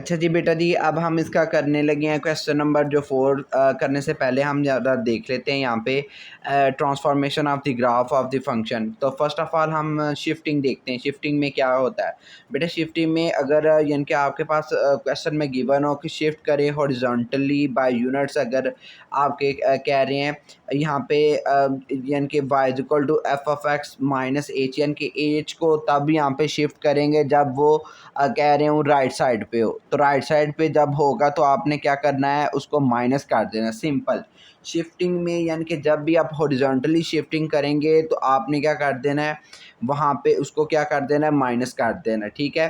अच्छा जी बेटा जी, अब हम इसका करने लगे हैं क्वेश्चन नंबर जो 4। करने से पहले हम ज़रा देख लेते हैं यहाँ पे transformation of the graph of the function. तो फर्स्ट ऑफ ऑल हम शिफ्टिंग देखते हैं, शिफ्टिंग में क्या होता है। बेटा शिफ्टिंग में अगर यानी कि आपके पास क्वेश्चन में गिवन हो कि शिफ्ट करें हॉरिजॉन्टली बाय यूनिट्स, अगर आपके कह रहे हैं यहाँ पे यानी कि y is equal to F of X minus H, यानी कि एच को तब यहाँ पे शिफ्ट करेंगे जब वो कह रहे हूँ राइट साइड पे हो। तो राइट साइड पे जब होगा तो आपने क्या करना है, उसको माइनस कर देना। सिंपल शिफ्टिंग में यानी कि जब भी आप हॉरिजॉन्टली शिफ्टिंग करेंगे तो आपने क्या कर देना है, वहाँ पे उसको क्या कर देना है, माइनस कर देना। ठीक है,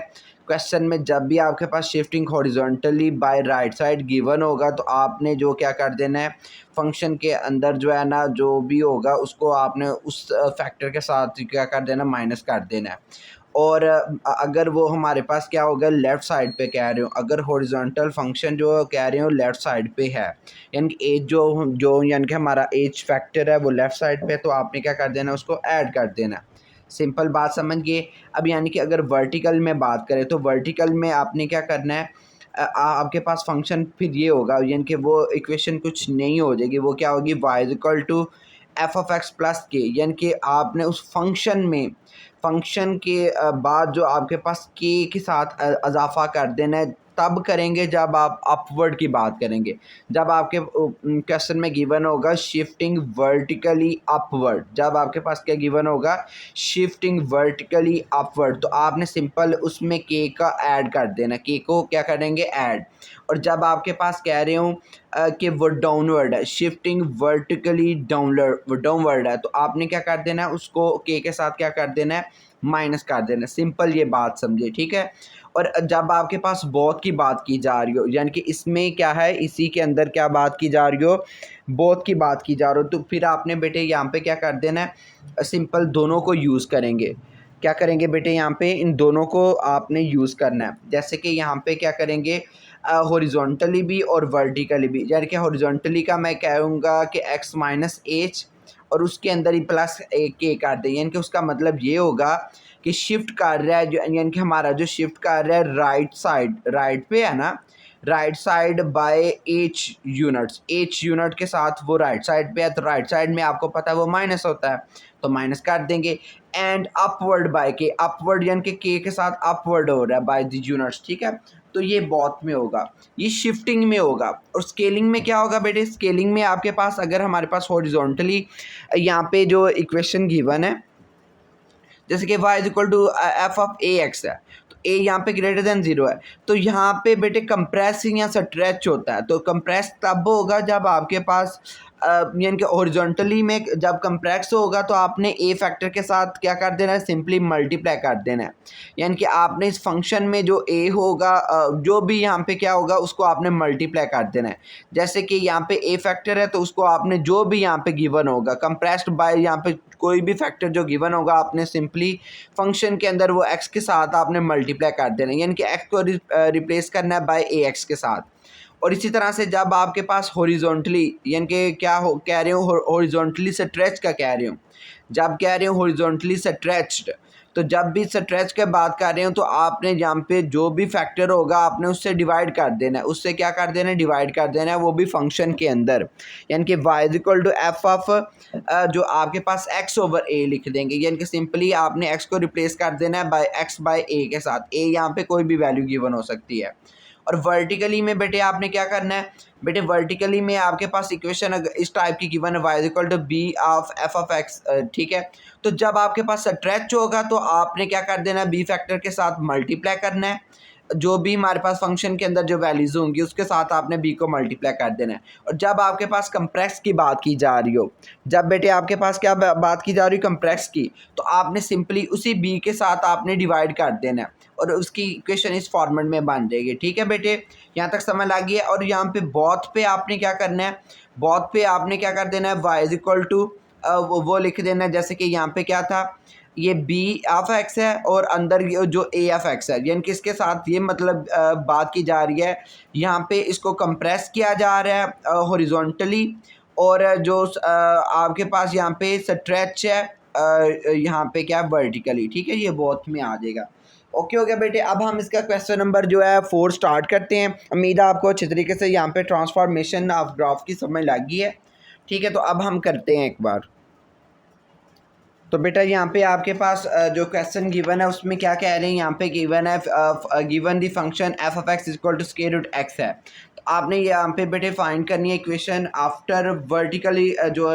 क्वेश्चन में जब भी आपके पास shifting horizontally by right side given होगा तो आपने जो क्या कर देना है, फंक्शन के अंदर जो है ना, जो भी होगा उसको आपने उस फैक्टर के साथ क्या कर देना, माइनस कर देना है। और अगर वो हमारे पास क्या होगा, लेफ़्ट साइड पे कह रहे हो, अगर हॉरिजॉन्टल फंक्शन जो कह रहे हो लेफ़्ट साइड पे है, यानी कि एज जो यानी कि हमारा एज फैक्टर है वो लेफ़्ट साइड पे, तो आपने क्या कर देना, उसको ऐड कर देना। सिंपल बात समझ गए। अब यानी कि अगर वर्टिकल में बात करें तो वर्टिकल में आपने क्या करना है, आपके पास फंक्शन फिर ये होगा, यानी कि वो इक्वेशन कुछ नहीं हो जाएगी, वो क्या होगी, y is equal to F of X plus K, यानी कि आपने उस फंक्शन में फंक्शन के बाद जो आपके पास के साथ इजाफा कर देना है, तब करेंगे जब आप अपवर्ड की बात करेंगे। जब आपके क्वेश्चन में गिवन होगा शिफ्टिंग वर्टिकली अपवर्ड, जब आपके पास क्या गिवन होगा, शिफ्टिंग वर्टिकली अपवर्ड, तो आपने सिंपल उसमें के का ऐड कर देना, के को क्या करेंगे, ऐड। और जब आपके पास कह रहे हूँ कि वो डाउनवर्ड है, शिफ्टिंग वर्टिकली डाउनवर्ड है, तो आपने क्या कर देना है, उसको के साथ क्या कर देना है, माइनस कर देना। सिंपल ये बात समझे, ठीक है। और जब आपके पास बोथ की बात की जा रही हो, यानी कि इसमें क्या है, इसी के अंदर क्या बात की जा रही हो, बोथ की बात की जा रही हो, तो फिर आपने बेटे यहाँ पे क्या कर देना है, सिंपल दोनों को यूज़ करेंगे। क्या करेंगे बेटे, यहाँ पे इन दोनों को आपने यूज़ करना है। जैसे कि यहाँ पे क्या करेंगे, हॉरिजॉन्टली भी और वर्टिकली भी, यानी कि हॉरिजॉन्टली का मैं कहूँगा कि एक्स माइनस एच और उसके अंदर ही प्लस ए के कर दें, यानी कि उसका मतलब ये होगा कि शिफ्ट कर रहा है जो, यानी कि हमारा जो शिफ्ट कर रहा है राइट साइड, राइट पे है ना, right side by H units, H unit के साथ वो राइट साइड पे है, तो राइट साइड में आपको पता है वो माइनस होता है, तो माइनस कर देंगे। एंड अपवर्ड बाय के, अपवर्ड यानी कि के साथ अपवर्ड हो रहा है बाय द यूनिट्स, ठीक है। तो ये बोथ में होगा, ये शिफ्टिंग में होगा। और स्केलिंग में क्या होगा बेटे, स्केलिंग में आपके पास अगर हमारे पास हॉरिजॉन्टली यहाँ पे जो इक्वेशन गिवन है, जैसे कि y is equal to F of A X है, तो a यहाँ पे ग्रेटर देन 0 है, तो यहाँ पे बेटे कंप्रेसिंग या स्ट्रेच होता है। तो कंप्रेस तब होगा जब आपके पास यानी कि हॉरिजॉन्टली में जब कंप्रेस होगा तो आपने a फैक्टर के साथ क्या कर देना है, सिंपली मल्टीप्लाई कर देना है। यानी कि आपने इस फंक्शन में जो a होगा, जो भी यहाँ पे क्या होगा, उसको आपने मल्टीप्लाई कर देना है। जैसे कि यहाँ पे a फैक्टर है तो उसको आपने जो भी यहाँ पे गिवन होगा, कंप्रेस्ड बाय यहाँ पे कोई भी फैक्टर जो गिवन होगा, आपने सिंपली फंक्शन के अंदर वो x के साथ आपने मल्टीप्लाई कर देना, यानी कि x को रिप्लेस करना है बाय ax के साथ। और इसी तरह से जब आपके पास हॉरिजॉन्टली, यानी कि क्या हो कह रहे हो, हॉरिजॉन्टली स्ट्रेच का कह रहे हो, जब कह रहे हो हॉरिजॉन्टली स्ट्रेच्ड, तो जब भी स्ट्रेच के बात कर रहे हो तो आपने यहाँ पे जो भी फैक्टर होगा आपने उससे डिवाइड कर देना है, उससे क्या कर देना है, डिवाइड कर देना है, वो भी फंक्शन के अंदर। यानी कि y is equal to F of जो आपके पास x ओवर a लिख देंगे, यानी कि सिंपली आपने x को रिप्लेस कर देना है बाय x बाय a के साथ। a यहाँ पे कोई भी वैल्यू गिवन हो सकती है। और वर्टिकली में बेटे आपने क्या करना है, बेटे वर्टिकली में आपके पास इक्वेशन इस टाइप की गिवन है, y is equal to B of F of X, ठीक है। तो जब आपके पास स्ट्रेच होगा तो आपने क्या कर देना है, बी फैक्टर के साथ मल्टीप्लाई करना है, जो भी हमारे पास फंक्शन के अंदर जो वैल्यूज होंगी उसके साथ आपने बी को मल्टीप्लाई कर देना है। और जब आपके पास कंप्रेस की बात की जा रही हो, जब बेटे आपके पास क्या बात की जा रही है, कंप्रेस की, तो आपने सिंपली उसी बी के साथ आपने डिवाइड कर देना है और उसकी इक्वेशन इस फॉर्मेट में बन जाएगी। ठीक है बेटे, यहाँ तक समझ आ गई है। और यहाँ पे बोथ पे आपने क्या करना है, बोथ पे आपने क्या कर देना है, y इज इक्वल टू वो लिख देना है, जैसे कि यहाँ पे क्या था, ये बी ऑफ एक्स है और अंदर जो ए ऑफ एक्स है, यानी कि इसके साथ ये मतलब बात की जा रही है, यहाँ पे इसको कंप्रेस किया जा रहा है हॉरिजॉन्टली, और जो आपके पास यहाँ पे स्ट्रेच है यहाँ पे क्या वर्टिकली, ठीक है, ये बोथ में आ जाएगा। ओके हो गया बेटे। अब हम इसका क्वेश्चन नंबर जो है 4 स्टार्ट करते हैं। उम्मीद है आपको अच्छी तरीके से यहाँ पे ट्रांसफॉर्मेशन ऑफ ग्राफ की समझ लग गई है। ठीक है, तो अब हम करते हैं एक बार। तो बेटा यहाँ पे आपके पास जो क्वेश्चन गिवन है उसमें क्या कह रहे हैं, यहाँ पे गिवन है given the function F of X equal to square root X है। तो आपने यहाँ पे बेटे फाइंड करनी है इक्वेशन आफ्टर वर्टिकली जो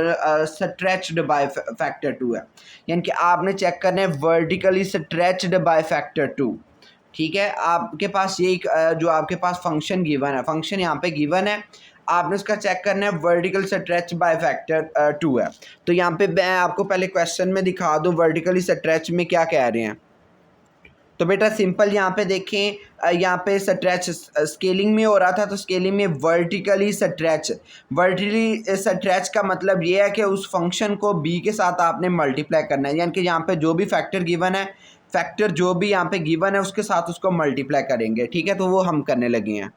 स्ट्रेच्ड बाय फैक्टर 2 है, यानी कि आपने चेक करना है वर्टिकली स्ट्रेच्ड बाय फैक्टर 2। ठीक है, आपके पास ये जो आपके पास फंक्शन गिवन है, फंक्शन यहाँ पे गिवन है, आपने उसका चेक करना है वर्टिकल स्ट्रेच बाय फैक्टर 2 है। तो यहाँ पे मैं आपको पहले क्वेश्चन में दिखा दूँ वर्टिकली स्ट्रेच में क्या कह रहे हैं। तो बेटा सिंपल यहाँ पे देखें, यहाँ पे स्ट्रेच स्केलिंग में हो रहा था, तो स्केलिंग में वर्टिकली स्ट्रेच का मतलब ये है कि उस फंक्शन को बी के साथ आपने मल्टीप्लाई करना है, यानी कि यहाँ पे जो भी फैक्टर गिवन है, फैक्टर जो भी यहाँ पे गिवन है उसके साथ उसको मल्टीप्लाई करेंगे। ठीक है, तो वो हम करने लगे हैं,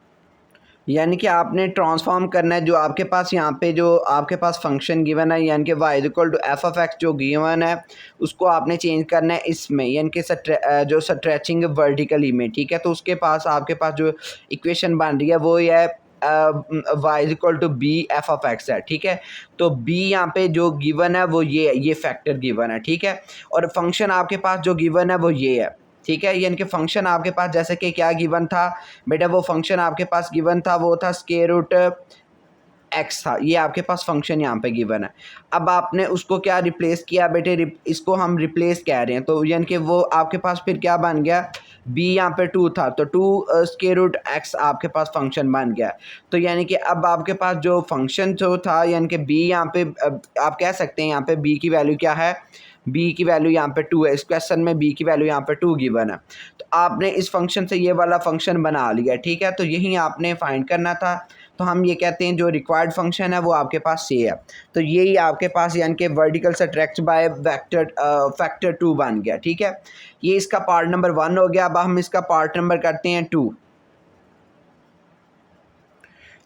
यानी कि आपने ट्रांसफॉर्म करना है जो आपके पास यहाँ पे जो आपके पास फंक्शन गिवन है, यानी कि Y equal to F of X जो गिवन है उसको आपने चेंज करना है इसमें, यानी कि जो स्ट्रेचिंग वर्टिकली में। ठीक है, तो उसके पास आपके पास जो इक्वेशन बन रही है वो ये है Y equal to B F of X है। ठीक है, तो बी यहाँ पे जो गिवन है वो ये फैक्टर गिवन है। ठीक है, और फंक्शन आपके पास जो गिवन है वो ये है। ठीक है, यानी कि फंक्शन आपके पास जैसे कि क्या गिवन था बेटा, वो फंक्शन आपके पास गिवन था वो था स्क्वायर रूट एक्स था, ये आपके पास फंक्शन यहाँ पे गिवन है। अब आपने उसको क्या रिप्लेस किया बेटे, इसको हम रिप्लेस कह रहे हैं, तो यानी कि वो आपके पास फिर क्या बन गया, बी यहाँ पे 2 था तो 2 स्क्वायर रूट एक्स आपके पास फंक्शन बन गया। तो यानी कि अब आपके पास जो फंक्शन जो था, यानी कि बी यहाँ पे आप कह सकते हैं यहाँ पे बी की वैल्यू क्या है, बी की वैल्यू यहाँ पे 2 है, इस क्वेश्चन में बी की वैल्यू यहाँ पे 2 गिवन है। तो आपने इस फंक्शन से ये वाला फंक्शन बना लिया। ठीक है, तो यही आपने फाइंड करना था। तो हम ये कहते हैं जो रिक्वायर्ड फंक्शन है वो आपके पास ये है। तो यही आपके पास यानी कि वर्टिकल स्ट्रेच बाय फैक्टर 2 बन गया। ठीक है, ये इसका पार्ट नंबर 1 हो गया। अब हम इसका पार्ट नंबर करते हैं 2।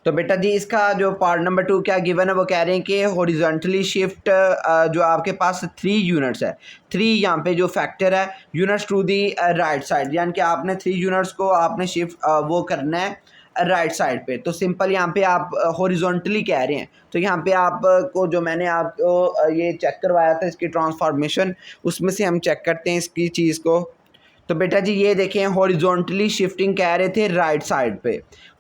तो बेटा जी इसका जो पार्ट नंबर 2 क्या गिवन है, वो कह रहे हैं कि हॉरिजॉन्टली शिफ्ट जो आपके पास 3 यूनिट्स है, 3 यहाँ पे जो फैक्टर है units to the right side, यानी कि आपने 3 यूनिट्स को आपने शिफ्ट वो करना है राइट साइड पे। तो सिंपल यहाँ पे आप हॉरिजॉन्टली कह रहे हैं, तो यहाँ पे आपको जो मैंने आपको ये चेक करवाया था इसकी ट्रांसफॉर्मेशन, उसमें से हम चेक करते हैं इसकी चीज़ को। तो बेटा जी ये देखें हॉरिजॉन्टली शिफ्टिंग कह रहे थे राइट साइड पे,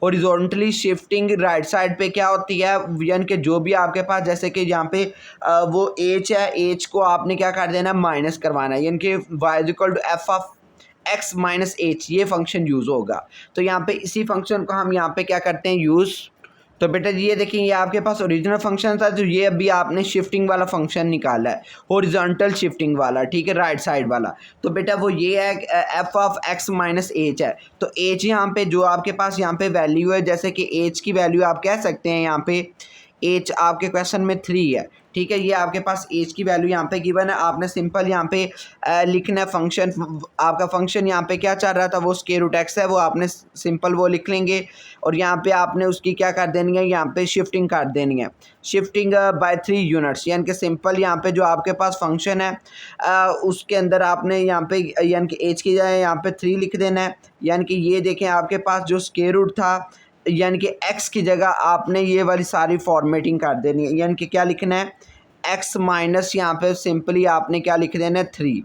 हॉरिजॉन्टली शिफ्टिंग राइट साइड पे क्या होती है, यानी कि जो भी आपके पास जैसे कि यहाँ पे वो एच है, एच को आपने क्या कर देना, माइनस करवाना है, यानी कि Y equal to F of X minus H, ये फंक्शन यूज़ होगा। तो यहाँ पे इसी फंक्शन को हम यहाँ पे क्या करते हैं यूज़। तो बेटा जी ये देखिए ये आपके पास ओरिजिनल फंक्शन था, जो ये अभी आपने शिफ्टिंग वाला फंक्शन निकाला है, हॉरिजॉन्टल शिफ्टिंग वाला। ठीक है, राइट साइड वाला। तो बेटा वो ये है F of X minus H है। तो एच यहाँ पे जो आपके पास यहाँ पे वैल्यू है, जैसे कि एच की वैल्यू आप कह सकते हैं यहाँ पे एच आपके क्वेश्चन में 3 है। ठीक है, ये आपके पास एच की वैल्यू यहाँ पे गिवन है। आपने सिंपल यहाँ पे लिखना है फंक्शन, आपका फंक्शन यहाँ पे क्या चल रहा था, वो स्क्वायर रूट एक्स है, वो आपने सिंपल वो लिख लेंगे। और यहाँ पे आपने उसकी क्या कर देनी है, यहाँ पे शिफ्टिंग कर देनी है, शिफ्टिंग बाय 3 यूनिट्स, यानी कि सिंपल यहाँ पे जो आपके पास फंक्शन है उसके अंदर आपने यहाँ पे यानी कि एच की जाए यहाँ पे 3 लिख देना है। यानी कि ये देखें आपके पास जो स्क्वायर रूट था, यानी कि x की जगह आपने ये वाली सारी फॉर्मेटिंग कर देनी है, यानी कि क्या लिखना है, x माइनस यहाँ पे सिंपली आपने क्या लिख देना है 3।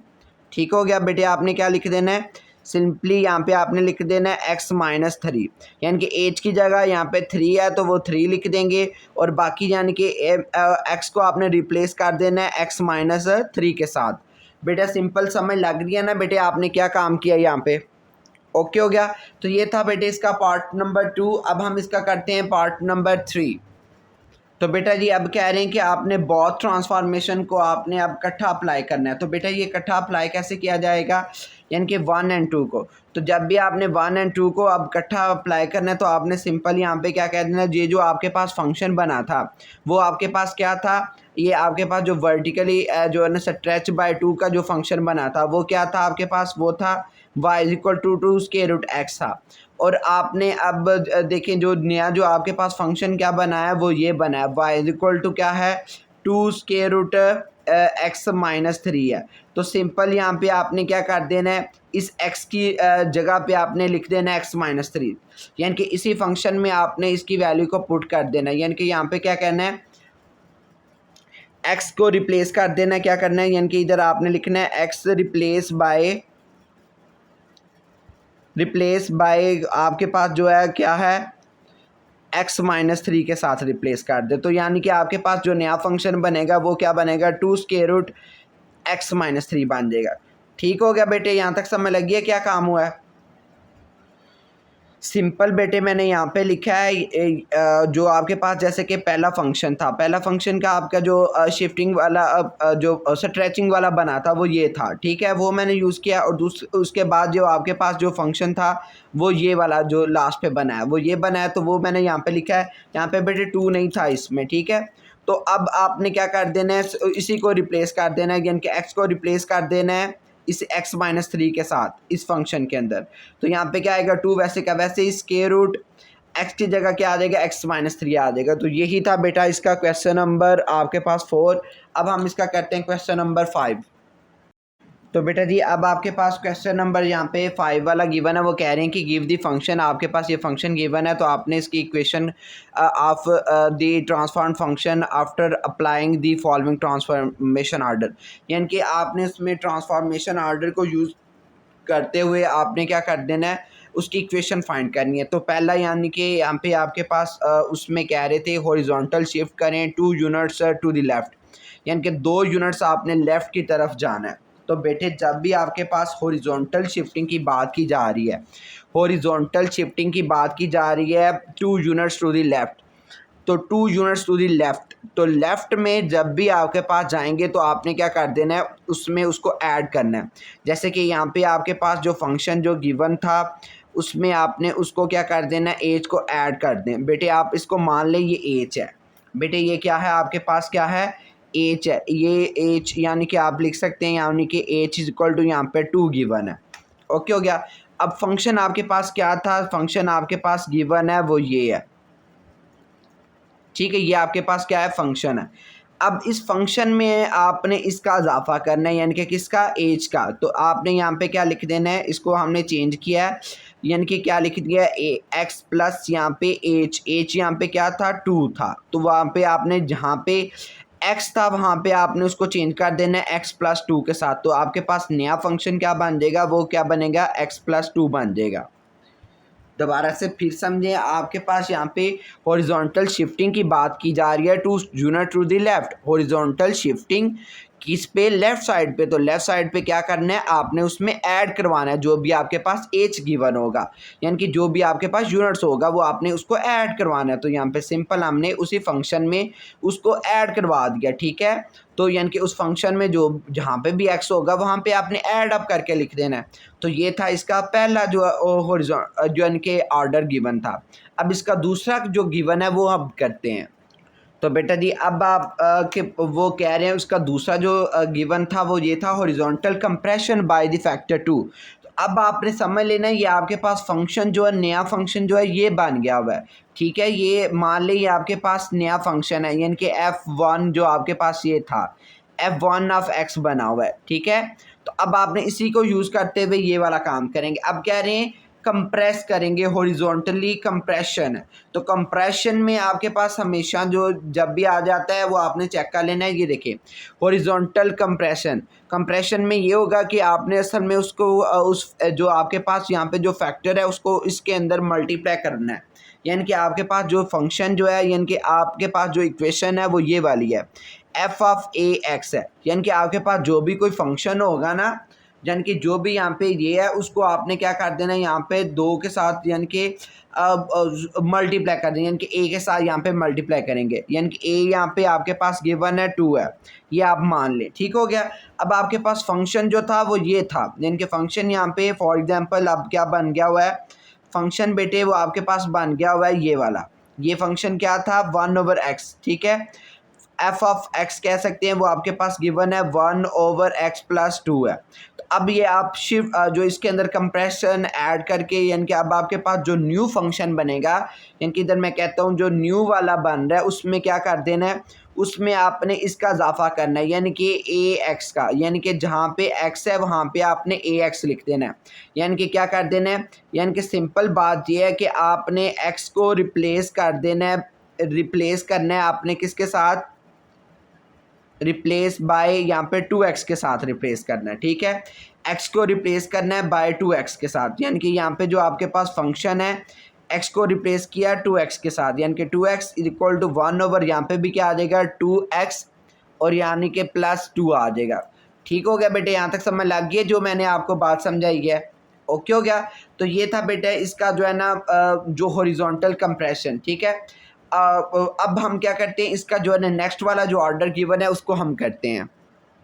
ठीक हो गया बेटे, आपने क्या लिख देना है, सिंपली यहाँ पे आपने लिख देना है x माइनस 3, यानी कि h की जगह यहाँ पे 3 है तो वो 3 लिख देंगे, और बाकी यानी कि x को आपने रिप्लेस कर देना है x माइनस 3 के साथ। बेटा सिंपल समझ लग रही है ना बेटे, आपने क्या काम किया यहाँ पे। ओके हो गया, तो ये था बेटे इसका पार्ट नंबर 2। अब हम इसका करते हैं पार्ट नंबर 3। तो बेटा जी अब कह रहे हैं कि आपने बहुत ट्रांसफॉर्मेशन को आपने अब इकट्ठा अप्लाई करना है। तो बेटा ये इकट्ठा अप्लाई कैसे किया जाएगा, यानी कि 1 और 2 को। तो जब भी आपने 1 और 2 को अब इकट्ठा अप्लाई करना है, तो आपने सिंपल यहाँ पे क्या कह देना, ये जो आपके पास फंक्शन बना था वो आपके पास क्या था, ये आपके पास जो वर्टिकली जो है ना स्ट्रेच बाय 2 का जो फंक्शन बना था वो क्या था आपके पास, वो था y equal to square root X था। और आपने अब देखें जो नया जो आपके पास फंक्शन क्या बनाया, वो ये बनाया y इक्वल टू क्या है, 2 square root X minus three है, तो सिंपल यहाँ पे आपने क्या कर देना है, इस x की जगह पे आपने लिख देना है एक्स माइनस थ्री, यानी कि इसी फंक्शन में आपने इसकी वैल्यू को पुट कर देना है। यानी कि यहाँ पे क्या करना है, x को रिप्लेस कर देना है, क्या करना है, यानी कि इधर आपने लिखना है x रिप्लेस बाय आपके पास जो है क्या है, x माइनस थ्री के साथ रिप्लेस कर दे। तो यानी कि आपके पास जो नया फंक्शन बनेगा वो क्या बनेगा, 2 square root x minus three बन जाएगा। ठीक हो गया बेटे, यहाँ तक समझ लगी है क्या काम हुआ है। सिंपल बेटे मैंने यहाँ पे लिखा है जो आपके पास जैसे कि पहला फंक्शन था, पहला फंक्शन का आपका जो शिफ्टिंग वाला जो स्ट्रेचिंग वाला बना था वो ये था, ठीक है, वो मैंने यूज़ किया। और उसके बाद जो आपके पास जो फंक्शन था वो ये वाला जो लास्ट पे बना है वो ये बना है, तो वो मैंने यहाँ पे लिखा है। यहाँ पे बेटे 2 नहीं था इसमें, ठीक है। तो अब आपने क्या कर देना है, इसी को रिप्लेस कर देना है, यानी कि एक्स को रिप्लेस कर देना है इस x माइनस थ्री के साथ इस फंक्शन के अंदर। तो यहाँ पे क्या आएगा, 2 वैसे का वैसे ही स्क्वायर रूट x की जगह क्या आ जाएगा, x माइनस थ्री आ जाएगा। तो यही था बेटा इसका क्वेश्चन नंबर आपके पास 4। अब हम इसका करते हैं क्वेश्चन नंबर 5। तो बेटा जी अब आपके पास क्वेश्चन नंबर यहाँ पे 5 वाला गिवन है। वो कह रहे हैं कि गिव दी फंक्शन, आपके पास ये फंक्शन गिवन है, तो आपने इसकी equation of the transform function after applying the following transformation order, यानी कि आपने इसमें ट्रांसफॉर्मेशन ऑर्डर को यूज़ करते हुए आपने क्या कर देना है, उसकी इक्वेशन फाइंड करनी है। तो पहला यानी कि यहाँ पे आपके पास उसमें कह रहे थे हॉरिजॉन्टल शिफ्ट करें 2 यूनिट्स टू द लेफ़्ट, यानी कि 2 यूनिट्स आपने लेफ़्ट की तरफ जाना है। तो बेटे जब भी आपके पास हॉरिजॉन्टल शिफ्टिंग की बात की जा रही है, हॉरिजॉन्टल शिफ्टिंग की बात की जा रही है 2 यूनिट्स टू द लेफ़्ट, तो 2 यूनिट्स टू द लेफ़्ट, तो लेफ़्ट में जब भी आपके पास जाएंगे तो आपने क्या कर देना है, उसमें उसको ऐड करना है। जैसे कि यहाँ पे आपके पास जो फंक्शन जो गिवन था उसमें आपने उसको क्या कर देना है, एज को ऐड कर दें। बेटे आप इसको मान लें ये एज है, बेटे ये क्या है आपके पास, क्या है, एच है, ये एच यानी कि आप लिख सकते हैं यानी कि एच इज इक्वल टू यहाँ पे 2 गिवन है। ओके हो गया। अब फंक्शन आपके पास क्या था, फंक्शन आपके पास गिवन है वो ये है, ठीक है, ये आपके पास क्या है, फंक्शन है। अब इस फंक्शन में आपने इसका इजाफा करना है, यानी कि किसका, एज का। तो आपने यहाँ पे क्या लिख देना है, इसको हमने चेंज किया है, यानी कि क्या लिख दिया है, एक्स प्लस यहाँ पे एच, एच यहाँ पे क्या था, 2 था, तो वहाँ पे आपने जहाँ पे एक्स था वहाँ पे आपने उसको चेंज कर देना है एक्स प्लस 2 के साथ। तो आपके पास नया फंक्शन क्या बन जाएगा, वो क्या बनेगा, एक्स प्लस 2 बन जाएगा। दोबारा से फिर समझें, आपके पास यहाँ पे हॉरिजॉन्टल शिफ्टिंग की बात की जा रही है, 2 unit to the left, horizontal shifting किस पे, लेफ्ट साइड पे। तो लेफ्ट साइड पे क्या करना है, आपने उसमें ऐड करवाना है जो भी आपके पास एच गिवन होगा, यानी कि जो भी आपके पास यूनिट्स होगा वो आपने उसको ऐड करवाना है। तो यहाँ पे सिंपल हमने उसी फंक्शन में उसको ऐड करवा दिया, ठीक है। तो यानी कि उस फंक्शन में जो जहाँ पे भी एक्स होगा वहाँ पे आपने ऐड अप करके लिख देना है। तो ये था इसका पहला जो जो यानी कि ऑर्डर गिवन था। अब इसका दूसरा जो गिवन है वो अब करते हैं। तो बेटा जी अब आप के वो कह रहे हैं उसका दूसरा जो गिवन था वो ये था, horizontal compression by the factor 2। तो अब आपने समझ लेना है ये आपके पास फंक्शन जो है, नया फंक्शन जो है ये बन गया हुआ है, ठीक है। ये मान ले ये आपके पास नया फंक्शन है, यानी कि f1 जो आपके पास ये था, f1 ऑफ x बना हुआ है, ठीक है। तो अब आपने इसी को यूज़ करते हुए ये वाला काम करेंगे। अब कह रहे हैं कंप्रेस करेंगे, हॉरिजॉन्टली कंप्रेशन है। तो कंप्रेशन में आपके पास हमेशा जो जब भी आ जाता है वो आपने चेक कर लेना है। ये देखिए हॉरिजॉन्टल कंप्रेशन, कंप्रेशन में ये होगा कि आपने असल में उसको उस जो आपके पास यहाँ पे जो फैक्टर है उसको इसके अंदर मल्टीप्लाई करना है, यानी कि आपके पास जो फंक्शन जो है, यानी कि आपके पास जो इक्वेशन है वो ये वाली है, एफ ऑफ ए एक्स है। यानी कि आपके पास जो भी कोई फंक्शन होगा ना, यानी कि जो भी यहाँ पे ये है उसको आपने क्या कर देना है, यहाँ पे 2 के साथ यानी कि मल्टीप्लाई कर देंगे, यानी कि ए के साथ यहाँ पे मल्टीप्लाई करेंगे, यानी कि ए यहाँ पे आपके पास गिवन है 2 है, ये आप मान लें, ठीक हो गया। अब आपके पास फंक्शन जो था वो ये था, यानी कि फंक्शन यहाँ पे फॉर एग्जाम्पल अब क्या बन गया हुआ है, फंक्शन बेटे वो आपके पास बन गया हुआ है ये वाला। ये फंक्शन क्या था, 1/x, ठीक है। एफ ऑफ एक्स कह सकते हैं, वो आपके पास गिवन है 1/x प्लस 2 है। तो अब ये आप शिफ्ट जो इसके अंदर कंप्रेशन ऐड करके, यानी कि अब आपके पास जो न्यू फंक्शन बनेगा, यानी कि इधर मैं कहता हूँ जो न्यू वाला बन रहा है उसमें क्या कर देना है, उसमें आपने इसका इजाफा करना है, यानी कि ए एक्स का, यानी कि जहाँ पे एक्स है वहाँ पे आपने ए एक्स लिख देना है। यानी कि क्या कर देना है, यानी कि सिंपल बात यह है कि आपने एक्स को रिप्लेस कर देना है, रिप्लेस करना है आपने किसके साथ, रिप्लेस बाय यहाँ पे 2x के साथ रिप्लेस करना है, ठीक है। x को रिप्लेस करना है बाय 2x के साथ, यानी कि यहाँ पे जो आपके पास फंक्शन है x को रिप्लेस किया 2x के साथ, यानी कि 2x is equal to 1 over यहाँ पे भी क्या आ जाएगा 2x और यानी कि +2 आ जाएगा। ठीक हो गया बेटे, यहाँ तक समझ लग गई जो मैंने आपको बात समझाई है, ओके हो गया। तो ये था बेटे इसका जो है ना जो हॉरिजॉन्टल कंप्रेशन, ठीक है। अब हम क्या करते हैं, इसका जो है ना नेक्स्ट वाला जो ऑर्डर गिवन है उसको हम करते हैं।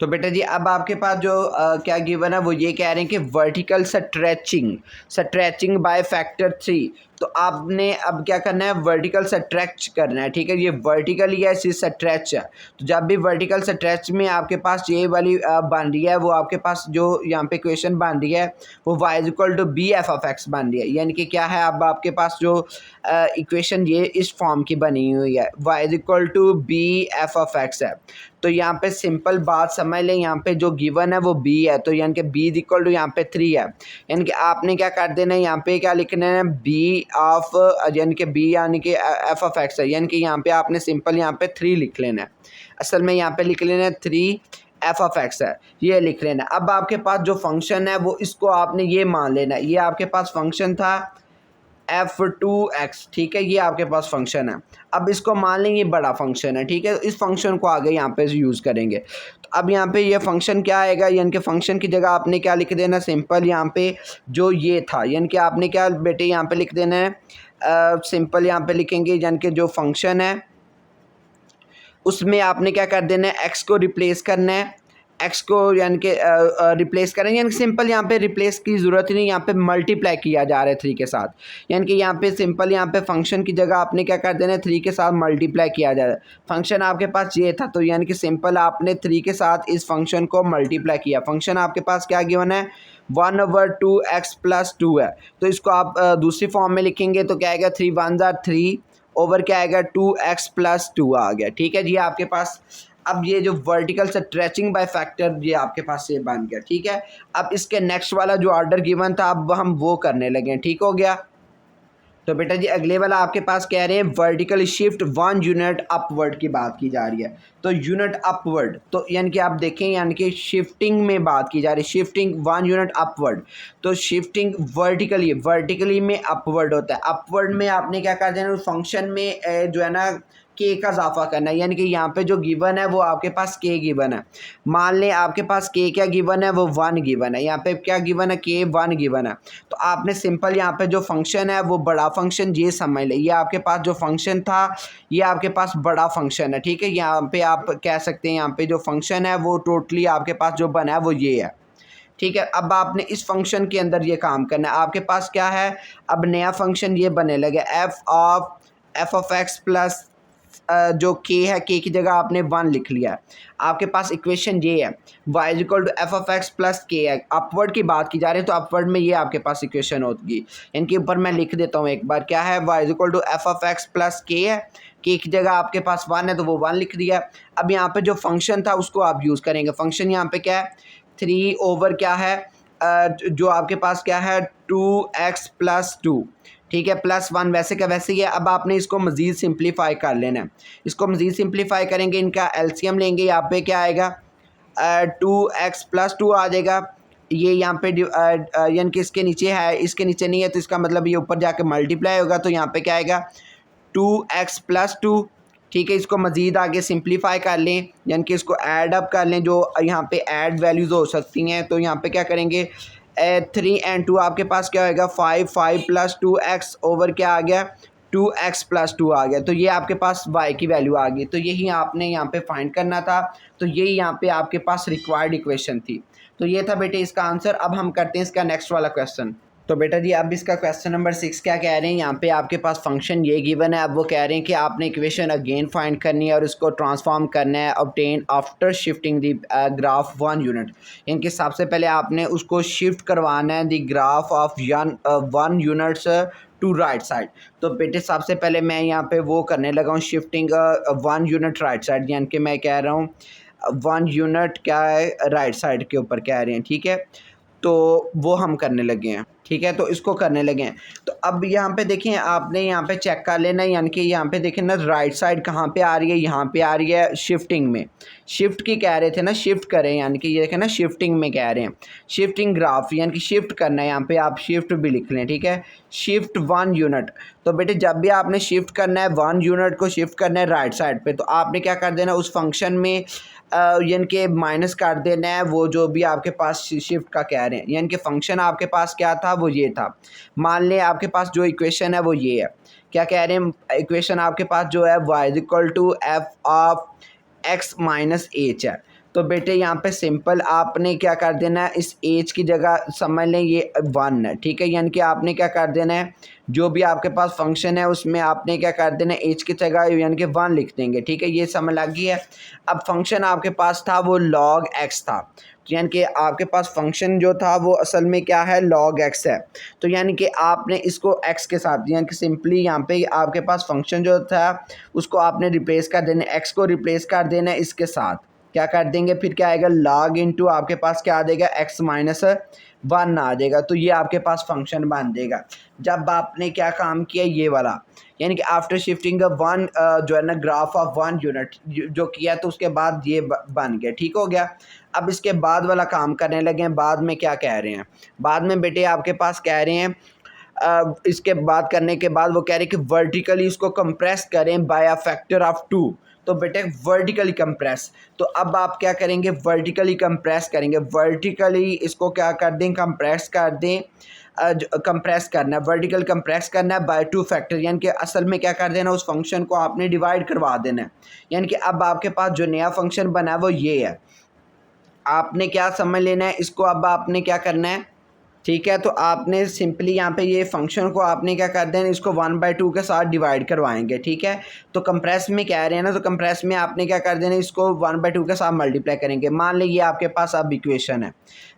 तो बेटा जी अब आपके पास जो क्या गिवन है वो ये कह रहे हैं कि वर्टिकल स्ट्रेचिंग बाय फैक्टर 3। तो आपने अब क्या करना है, वर्टिकल स्ट्रेच करना है, ठीक है। ये वर्टिकल ही है, स्ट्रेच है। तो जब भी वर्टिकल स्ट्रेच में आपके पास ये वाली बन रही है, वो आपके पास जो यहाँ पे इक्वेशन बन रही है वो y is equal to B F of X बन रही है। यानी कि क्या है, अब आपके पास जो इक्वेशन ये इस फॉर्म की बनी हुई है, y is equal to B F of X है। तो यहाँ पे सिंपल बात समझ लें, यहाँ पे जो गिवन है वो b है, तो यानी कि b इज इक्वल टू यहाँ पे 3 है। यानी कि आपने क्या कर देना है, यहाँ पे क्या लिखना है, b ऑफ यानी कि b यानी कि f ऑफ x है, यानी कि यहाँ पे आपने सिंपल यहाँ पे 3 लिख लेना है। असल में यहाँ पे लिख लेना है 3 f ऑफ x है, ये लिख लेना है। अब आपके पास जो फंक्शन है वो इसको आपने ये मान लेना है, ये आपके पास फंक्शन था f2x, ठीक है, ये आपके पास फंक्शन है। अब इसको मान लें ये बड़ा फंक्शन है, ठीक है। इस फंक्शन को आगे यहाँ पे यूज़ करेंगे। तो अब यहाँ पे ये फंक्शन क्या आएगा, यानी कि फंक्शन की जगह आपने क्या लिख देना, सिंपल यहाँ पे जो ये था, यानी कि आपने क्या बेटे यहाँ पे लिख देना है, सिंपल यहाँ पे लिखेंगे, यानी कि जो फंक्शन है उसमें आपने क्या कर देना है, x को रिप्लेस करना है, x को यानी कि रिप्लेस करेंगे, यानी सिंपल यहाँ पे रिप्लेस की ज़रूरत ही नहीं, यहाँ पे मल्टीप्लाई किया जा रहा है 3 के साथ। यानी कि यहाँ पे सिंपल यहाँ पे फंक्शन की जगह आपने क्या कर देना है, 3 के साथ मल्टीप्लाई किया जा रहा है। फंक्शन आपके पास ये था, तो यानी कि सिंपल आपने 3 के साथ इस फंक्शन को मल्टीप्लाई किया। फंक्शन आपके पास क्या गिवन है, 1/2x + 2 है। तो इसको आप दूसरी फॉर्म में लिखेंगे तो क्या आएगा, 3 1 ज़ा 3 ओवर क्या आएगा 2x + 2 आ गया, ठीक है जी आपके पास। अब ये जो वर्टिकल स्ट्रेचिंग बाय फैक्टर ये आपके पास से बन गया, ठीक है। अब इसके नेक्स्ट वाला जो ऑर्डर गिवन था अब हम वो करने लगे, ठीक हो गया। तो बेटा जी अगले वाला आपके पास कह रहे हैं वर्टिकल शिफ्ट 1 यूनिट अपवर्ड की बात की जा रही है। तो यूनिट अपवर्ड, तो यानी कि आप देखें, यानी कि शिफ्टिंग में बात की जा रही है, शिफ्टिंग 1 यूनिट अपवर्ड। तो शिफ्टिंग वर्टिकली में अपवर्ड होता है। अपवर्ड में आपने क्या कर देना, फंक्शन में जो है ना के का इजाफा करना है, यानी कि यहाँ पे जो गिवन है वो आपके पास के गिवन है। मान लें आपके पास के क्या गिवन है, वो 1 गिवन है। यहाँ पे क्या गिवन है, के 1 गिवन है। तो आपने सिंपल यहाँ पे जो फंक्शन है वो बड़ा फंक्शन ये समझ लें, ये आपके पास जो फंक्शन था ये आपके पास बड़ा फंक्शन है, ठीक है। यहाँ पे आप कह सकते हैं यहाँ पे जो फंक्शन है वो टोटली आपके पास जो बना है वो ये है, ठीक है। अब आपने इस फंक्शन के अंदर ये काम करना है। आपके पास क्या है, अब नया फंक्शन ये बने लगे एफ ऑफ एक्स प्लस जो के है, के की जगह आपने 1 लिख लिया है। आपके पास इक्वेशन ये है, y is equal to F of X plus K है। अपवर्ड की बात की जा रही है तो अपवर्ड में ये आपके पास इक्वेशन होगी। इनके ऊपर मैं लिख देता हूँ एक बार, क्या है, y is equal to F of X plus K है, के की जगह आपके पास 1 है तो वो 1 लिख दिया। अब यहाँ पे जो फंक्शन था उसको आप यूज़ करेंगे। फंक्शन यहाँ पे क्या है, 3 ओवर क्या है जो आपके पास क्या है 2x + 2, ठीक है, +1 वैसे का वैसे ही है। अब आपने इसको मज़ीद सिंप्लीफाई कर लेना है। इसको मज़ीद सिंप्लीफाई करेंगे, इनका एलसीएम लेंगे, यहाँ पे क्या आएगा 2x + 2 आ जाएगा। ये यहाँ पे यानी कि इसके नीचे है, इसके नीचे नहीं है, तो इसका मतलब ये ऊपर जाके मल्टीप्लाई होगा। तो यहाँ पे क्या आएगा 2x + 2, ठीक है। इसको मज़ीद आगे सिंप्लीफाई कर लें, यानी कि इसको ऐड अप कर लें, जो यहाँ पे ऐड वैल्यूज़ हो सकती हैं। तो यहाँ पे क्या करेंगे 3 और 2 आपके पास क्या होगा 5 + 2x ओवर क्या आ गया 2x + 2 आ गया। तो ये आपके पास y की वैल्यू आ गई। तो यही आपने यहाँ पे फाइंड करना था। तो यही यहाँ पे आपके पास रिक्वायर्ड इक्वेशन थी। तो ये था बेटे इसका आंसर। अब हम करते हैं इसका नेक्स्ट वाला क्वेश्चन। तो बेटा जी अब इसका क्वेश्चन नंबर 6 क्या कह रहे हैं, यहाँ पे आपके पास फंक्शन ये गिवन है। अब वो कह रहे हैं कि आपने इक्वेशन अगेन फाइंड करनी है और उसको ट्रांसफॉर्म करना है obtain after shifting the graph 1 unit. यानी कि सबसे पहले आपने उसको शिफ्ट करवाना है the graph of 1 units to right side. तो बेटे सबसे पहले मैं यहाँ पे वो करने लगा हूँ शिफ्टिंग 1 यूनिट राइट साइड, यानी कि मैं कह रहा हूँ 1 यूनिट क्या है राइट साइड के ऊपर कह रहे हैं, ठीक है। तो वो हम करने लगे हैं, ठीक है, तो इसको करने लगे हैं। तो अब यहाँ पे देखें, आपने यहाँ पे चेक कर लेना, यानी कि यहाँ पे देखें ना राइट साइड कहाँ पे आ रही है, यहाँ पे आ रही है शिफ्टिंग में। शिफ्ट की कह रहे थे ना, शिफ्ट करें, यानी कि ये देखें ना शिफ्टिंग में कह रहे हैं, शिफ्टिंग ग्राफ यानी कि शिफ्ट करना है। यहाँ पे आप शिफ्ट भी लिख लें, ठीक है, शिफ्ट 1 यूनिट। तो बेटे जब भी आपने शिफ्ट करना है 1 यूनिट को शिफ्ट करना है राइट साइड पे, तो आपने क्या कर देना उस फंक्शन में यानी कि माइनस कर देना है वो जो भी आपके पास शिफ्ट का कह रहे हैं। यानी कि फंक्शन आपके पास क्या था, वो ये था। मान लें आपके पास जो इक्वेशन है वो ये है, क्या कह रहे हैं, इक्वेशन आपके पास जो है y equal to F of x minus H है। तो बेटे यहाँ पे सिंपल आपने क्या कर देना है, इस एच की जगह समझ लें ये 1 है, ठीक है। यानी कि आपने क्या कर देना है, जो भी आपके पास फंक्शन है उसमें आपने क्या कर देना है, एच की जगह यानी कि 1 लिख देंगे, ठीक है, ये समझ लग गई है। अब फंक्शन आपके पास था वो log x था, तो यानी कि आपके पास फंक्शन जो था वो असल में क्या है, log x है। तो यानी कि आपने इसको x के साथ, यानी कि सिंपली यहाँ पे आपके पास फंक्शन जो था उसको आपने रिप्लेस कर देना, x को रिप्लेस कर देना इसके साथ, क्या कर देंगे, फिर क्या आएगा log इंटू आपके पास क्या आ जाएगा x माइनस 1 आ जाएगा। तो ये आपके पास फंक्शन बन देगा जब आपने क्या काम किया ये वाला, यानी कि आफ्टर शिफ्टिंग वन जो है ना ग्राफ ऑफ 1 यूनिट जो किया, तो उसके बाद ये बन गया, ठीक हो गया। अब इसके बाद वाला काम करने लगे हैं, बाद में क्या कह रहे हैं, बाद में बेटे आपके पास कह रहे हैं इसके बाद करने के बाद वो कह रहे हैं कि वर्टिकली इसको कंप्रेस करें बाय अ फैक्टर ऑफ 2। तो बेटे वर्टिकली कंप्रेस, तो अब आप क्या करेंगे, वर्टिकली कंप्रेस करेंगे, वर्टिकली इसको क्या कर दें, कंप्रेस कर दें, कंप्रेस करना है, वर्टिकल कंप्रेस करना है बाय 2 फैक्टर, यानी कि असल में क्या कर देना, उस फंक्शन को आपने डिवाइड करवा देना है। यानी कि अब आपके पास जो नया फंक्शन बना है वो ये है, आपने क्या समझ लेना है इसको, अब आपने क्या करना है, ठीक है। तो आपने सिंपली यहाँ पे ये फंक्शन को आपने क्या कर देना, इसको 1/2 के साथ डिवाइड करवाएंगे, ठीक है। तो कंप्रेस में कह रहे हैं ना, तो कंप्रेस में आपने क्या कर देना, इसको 1/2 के साथ मल्टीप्लाई करेंगे। मान लीजिए आपके पास अब इक्वेशन है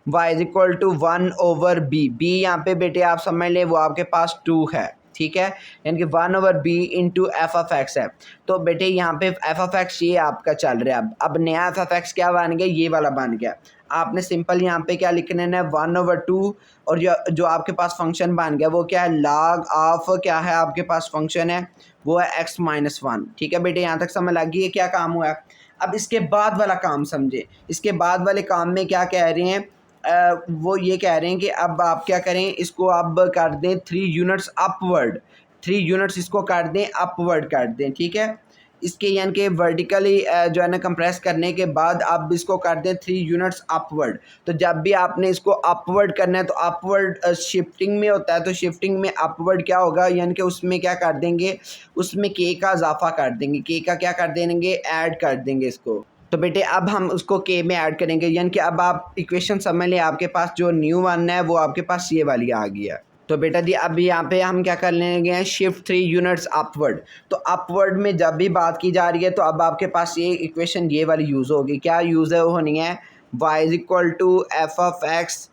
y is equal to 1/b, b यहाँ पे बेटे आप समझ लें वो आपके पास 2 है, ठीक है, यानी कि 1/b into F of X है। तो बेटे यहाँ पे एफ ऑफ एक्स ये आपका चल रहा है, अब नया एफ ऑफ एक्स क्या बन गया, ये वाला बन गया। आपने सिंपल यहाँ पे क्या लिखने है 1/2, और जो आपके पास फंक्शन बन गया वो क्या है, log ऑफ क्या है आपके पास फंक्शन है वो है x माइनस 1, ठीक है बेटे, यहाँ तक समझ लग गई है क्या काम हुआ है। अब इसके बाद वाला काम समझे, इसके बाद वाले काम में क्या कह रहे हैं, वो ये कह रहे हैं कि अब आप क्या करें, इसको अब कर दें 3 यूनिट्स अपवर्ड, 3 यूनिट्स इसको कर दें अपवर्ड कर दें, ठीक है। इसके यानी कि वर्टिकली जो है ना कंप्रेस करने के बाद आप इसको कर दें 3 यूनिट्स अपवर्ड। तो जब भी आपने इसको अपवर्ड करना है तो अपवर्ड शिफ्टिंग में होता है, तो शिफ्टिंग में अपवर्ड क्या होगा, यानी कि उसमें क्या कर देंगे, उसमें के का इजाफा कर देंगे, के का क्या कर देंगे, ऐड कर देंगे इसको। तो बेटे अब हम उसको के में ऐड करेंगे, यानी कि अब आप इक्वेशन समझ लें, आपके पास जो न्यू वन है वो आपके पास ये वाली आ गई है। तो बेटा जी अब यहाँ पे हम क्या कर लेंगे हैं, शिफ्ट 3 यूनिट्स अपवर्ड। तो अपवर्ड में जब भी बात की जा रही है तो अब आपके पास ये इक्वेशन ये वाली यूज़ होगी, क्या यूज़ है वो होनी है, y is equal to F of X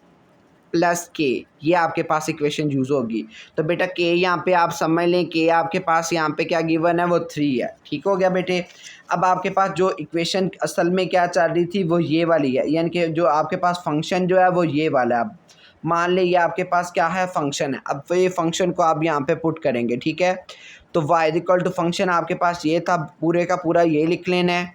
plus K, ये आपके पास इक्वेशन यूज़ होगी। तो बेटा के यहाँ पे आप समझ लें, के आपके पास यहाँ पे क्या गिवन है वो 3 है, ठीक हो गया बेटे। अब आपके पास जो इक्वेशन असल में क्या चल रही थी वो ये वाली है, यानी कि जो आपके पास फंक्शन जो है वो ये वाला है। अब मान लें ये आपके पास क्या है, फंक्शन है, अब ये फंक्शन को आप यहाँ पे पुट करेंगे, ठीक है। तो y इक्वल टू फंक्शन आपके पास ये था, पूरे का पूरा ये लिख लेना है,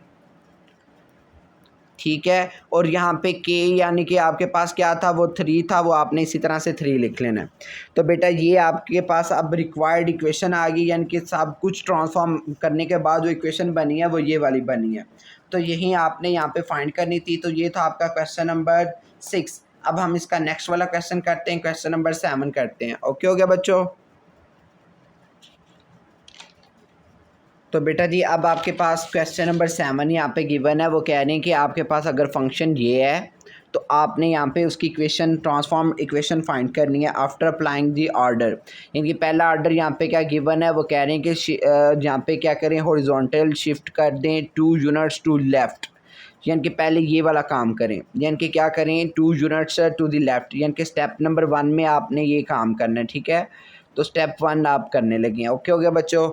ठीक है। और यहाँ पे k यानी कि आपके पास क्या था, वो 3 था, वो आपने इसी तरह से 3 लिख लेना है। तो बेटा ये आपके पास अब रिक्वायर्ड इक्वेशन आ गई, यानी कि सब कुछ ट्रांसफॉर्म करने के बाद जो इक्वेशन बनी है वो ये वाली बनी है। तो यही आपने यहाँ पे फाइंड करनी थी। तो ये था आपका क्वेश्चन नंबर 6। अब हम इसका नेक्स्ट वाला क्वेश्चन करते हैं, क्वेश्चन नंबर 7 करते हैं। ओके हो गया बच्चों। तो बेटा जी अब आपके पास क्वेश्चन नंबर 7 यहाँ पे गिवन है, वो कह रहे हैं कि आपके पास अगर फंक्शन ये है तो आपने यहाँ पे उसकी इक्वेशन ट्रांसफॉर्म इक्वेशन फाइंड करनी है आफ्टर अप्लाइंग दी ऑर्डर। यानी कि पहला ऑर्डर यहाँ पे क्या गिवन है, वो कह रहे हैं कि यहाँ पे क्या करें, हॉरिजॉन्टल शिफ्ट कर दें 2 यूनिट्स टू लेफ़्ट। यानी कि पहले ये वाला काम करें, यानी कि क्या करें, 2 यूनिट्स टू द लेफ़्ट, यानी कि स्टेप नंबर 1 में आपने ये काम करना है। ठीक है, तो स्टेप 1 आप करने लगे हैं। ओके हो गया बच्चों।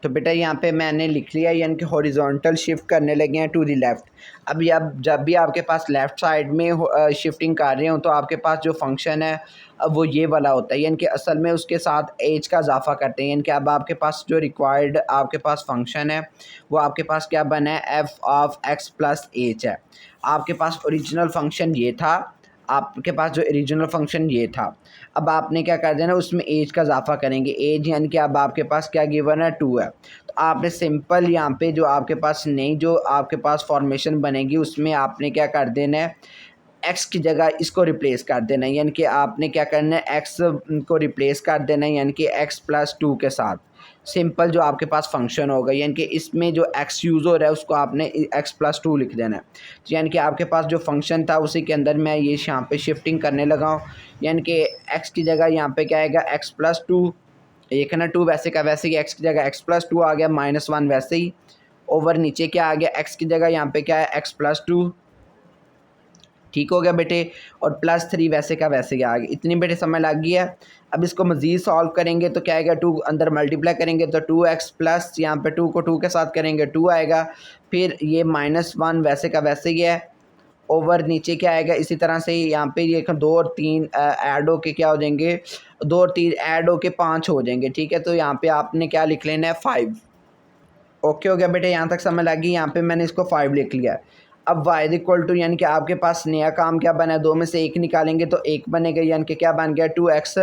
तो बेटा यहाँ पे मैंने लिख लिया, यानी कि हॉरिजॉन्टल शिफ्ट करने लगे हैं टू द लेफ़्ट। अभी अब जब भी आपके पास लेफ़्ट साइड में शिफ्टिंग कर रहे हो तो आपके पास जो फंक्शन है अब वो ये वाला होता है, यानी कि असल में उसके साथ एज का इजाफा करते हैं। यानी कि अब आपके पास जो रिक्वायर्ड आपके पास फंक्शन है वो आपके पास क्या बना है, F of X plus H है। आपके पास ओरिजिनल फंक्शन ये था, आपके पास जो ओरिजिनल फंक्शन ये था। अब आपने क्या कर देना, उसमें एज का इजाफा करेंगे, एज यानी कि अब आपके पास क्या गिवन है, 2 है। तो आपने सिंपल यहाँ पे जो आपके पास नई जो आपके पास फॉर्मेशन बनेगी उसमें आपने क्या कर देना है, एक्स की जगह इसको रिप्लेस कर देना है। यानी कि आपने क्या करना है, एक्स को रिप्लेस कर देना है, यानी कि एक्स प्लस 2 के साथ सिंपल जो आपके पास फंक्शन होगा, यानी कि इसमें जो एक्स यूज़ हो रहा है उसको आपने एक्स प्लस 2 लिख देना है। तो यानी कि आपके पास जो फंक्शन था उसी के अंदर मैं ये यहाँ पे शिफ्टिंग करने लगा हूँ। यानी कि एक्स की जगह यहाँ पे क्या आएगा, एक्स प्लस 2, एक है ना 2 वैसे का वैसे ही, एक्स की जगह एक्स प्लस 2 आ गया, -1 वैसे ही, ओवर नीचे क्या आ गया, एक्स की जगह यहाँ पे क्या है, एक्स प्लस 2। ठीक हो गया बेटे, और +3 वैसे का वैसे ही आ गया। इतनी बेटे समझ लग गई है। अब इसको मज़ीद सॉल्व करेंगे तो क्या आएगा, 2 अंदर मल्टीप्लाई करेंगे तो 2x प्लस यहाँ पे 2 को 2 के साथ करेंगे 2 आएगा, फिर ये -1 वैसे का वैसे ही है, ओवर नीचे क्या आएगा, इसी तरह से यहाँ पे ये 2 और 3 ऐड होके क्या हो जाएंगे, 2 और 3 ऐड होके 5 हो जाएंगे। ठीक है, तो यहाँ पे आपने क्या लिख लेना है, 5। ओके हो गया बेटे, यहाँ तक समझ लगी। यहाँ पे मैंने इसको 5 लिख लिया। अब y इक्वल टू, यानी कि आपके पास नया काम क्या बना है, 2 में से 1 निकालेंगे तो 1 बनेगा, यानी कि क्या बन गया, 2x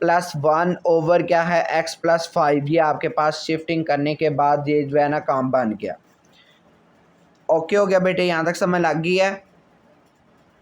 प्लस 1 ओवर क्या है, x प्लस 5। ये आपके पास शिफ्टिंग करने के बाद ये जो है ना काम बन गया। ओके हो गया बेटे, यहाँ तक समझ लग गई है।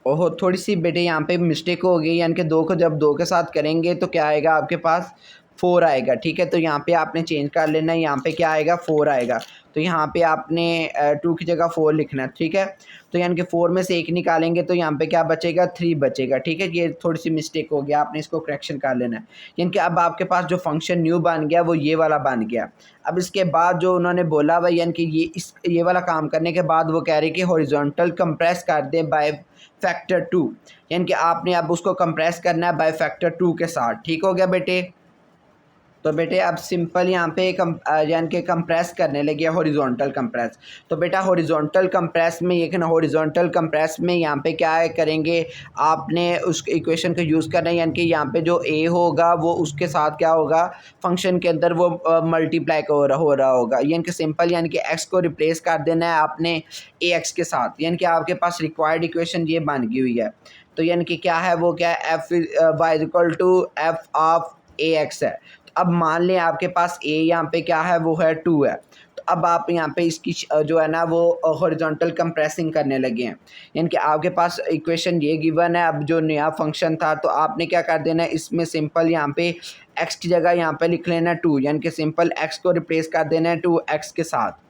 ओहो, थोड़ी सी बेटे यहाँ पे मिस्टेक हो गई, यानी कि 2 को जब 2 के साथ करेंगे तो क्या आएगा आपके पास, 4 आएगा। ठीक है, तो यहाँ पे आपने चेंज कर लेना है, यहाँ पे क्या आएगा, 4 आएगा। तो यहाँ पे आपने 2 की जगह 4 लिखना है। ठीक है, तो यानी कि 4 में से 1 निकालेंगे तो यहाँ पे क्या बचेगा, 3 बचेगा। ठीक है, ये थोड़ी सी मिस्टेक हो गया, आपने इसको करेक्शन कर लेना है। यानी कि अब आपके पास जो फंक्शन न्यू बन गया वो ये वाला बन गया। अब इसके बाद जो उन्होंने बोला हुआ, यानी कि ये वाला काम करने के बाद वो कह रहे कि हॉरिजॉन्टल कंप्रेस कर दें बाय फैक्टर 2, यानी कि आपने अब उसको कंप्रेस करना है बाय फैक्टर 2 के साथ। ठीक हो गया बेटे। तो बेटे अब सिंपल यहाँ पे यानी कि कंप्रेस करने लगे हॉरिजॉन्टल कंप्रेस। तो बेटा हॉरिजॉन्टल कंप्रेस में ये ना, हॉरिजॉन्टल कंप्रेस में यहाँ पे क्या है करेंगे, आपने उस इक्वेशन को यूज़ करना है, यानी कि यहाँ पे जो a होगा वो उसके साथ क्या होगा, फंक्शन के अंदर वो मल्टीप्लाई हो रहा होगा, यानी कि सिंपल, यानी कि x को रिप्लेस कर देना है आपने ax के साथ। यानी कि आपके पास रिक्वायर्ड इक्वेशन ये बन गई हुई है। तो यानी कि क्या है, वो क्या है, f ऑफ ax है। अब मान लें आपके पास a यहाँ पे क्या है, वो है 2 है। तो अब आप यहाँ पे इसकी जो है ना वो हॉरिजॉन्टल कंप्रेसिंग करने लगे हैं, यानी कि आपके पास इक्वेशन ये गिवन है। अब जो नया फंक्शन था तो आपने क्या कर देना है, इसमें सिंपल यहाँ पे x की जगह यहाँ पे लिख लेना है 2, यानी कि सिंपल x को रिप्लेस कर देना है 2x के साथ।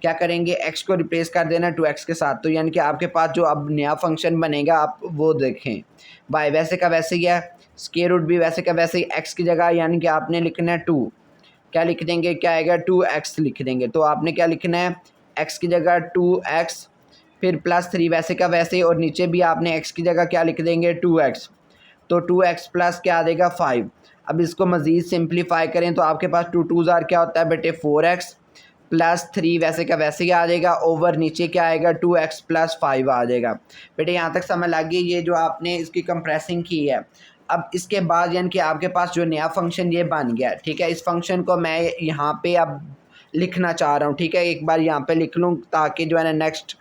क्या करेंगे, x को रिप्लेस कर देना 2x के साथ। तो यानी कि आपके पास जो अब नया फंक्शन बनेगा आप वो देखें, बाय वैसे का वैसे ही है, स्क्वायर रूट भी वैसे का वैसे ही, x की जगह यानी कि आपने लिखना है 2, क्या लिख देंगे, क्या आएगा, 2x लिख देंगे। तो आपने क्या लिखना है, x की जगह 2x, फिर +3 वैसे का वैसे ही, और नीचे भी आपने x की जगह क्या लिख देंगे, 2x। तो 2x प्लस क्या आ जाएगा, 5। अब इसको मज़ीद सिंप्लीफाई करें तो आपके पास 2 2 क्या होता है बेटे, 4x +3 वैसे का वैसे ही आ जाएगा, ओवर नीचे क्या आएगा, 2x प्लस 5 आ जाएगा। बेटे यहाँ तक समझ लग गई, ये जो आपने इसकी कंप्रेसिंग की है। अब इसके बाद यानी कि आपके पास जो नया फंक्शन ये बन गया। ठीक है, इस फंक्शन को मैं यहाँ पे अब लिखना चाह रहा हूँ। ठीक है, एक बार यहाँ पे लिख लूँ ताकि जो है ना नेक्स्ट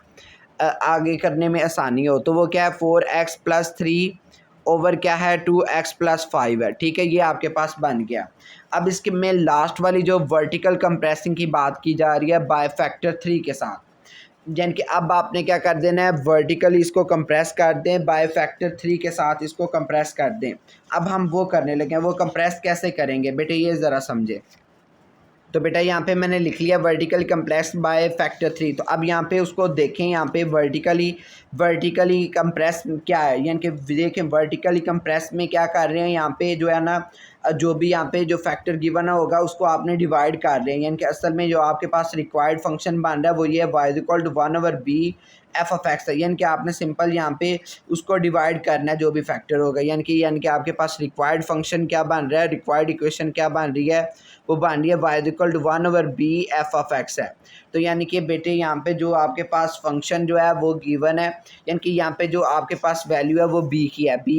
आगे करने में आसानी हो। तो वो क्या है, 4x + 3 ओवर क्या है, 2x + 5 है। ठीक है, ये आपके पास बन गया। अब इसके में लास्ट वाली जो वर्टिकल कंप्रेसिंग की बात की जा रही है बाय फैक्टर 3 के साथ, यानी कि अब आपने क्या कर देना है, वर्टिकली इसको कंप्रेस कर दें, बाय फैक्टर 3 के साथ इसको कंप्रेस कर दें। अब हम वो करने लगे हैं, वो कंप्रेस कैसे करेंगे बेटे, ये ज़रा समझे। तो बेटा यहाँ पे मैंने लिख लिया वर्टिकली कंप्रेस बाय फैक्टर 3। तो अब यहाँ पे उसको देखें, यहाँ पे वर्टिकली कंप्रेस क्या है, यानी कि देखें वर्टिकली कंप्रेस में क्या कर रहे हैं, यहाँ पे जो है ना जो भी यहाँ पे जो फैक्टर गिवन होगा उसको आपने डिवाइड कर रहे हैं, यानी कि असल में जो आपके पास रिक्वायर्ड फंक्शन बन रहा है वो ये है y=1/b एफ ऑफ एक्स है, यानी कि आपने सिंपल यहाँ पे उसको डिवाइड करना है जो भी फैक्टर होगा, यानी कि आपके पास रिक्वायर्ड फंक्शन क्या बन रहा है, रिक्वायर्ड इक्वेशन क्या बन रही है, वो बन रही है y=1/b एफ ऑफ एक्स है। तो यानी कि बेटे यहाँ पे जो आपके पास फंक्शन जो है वो गिवन है, यानी कि यहाँ पे जो आपके पास वैल्यू है वो b की है, b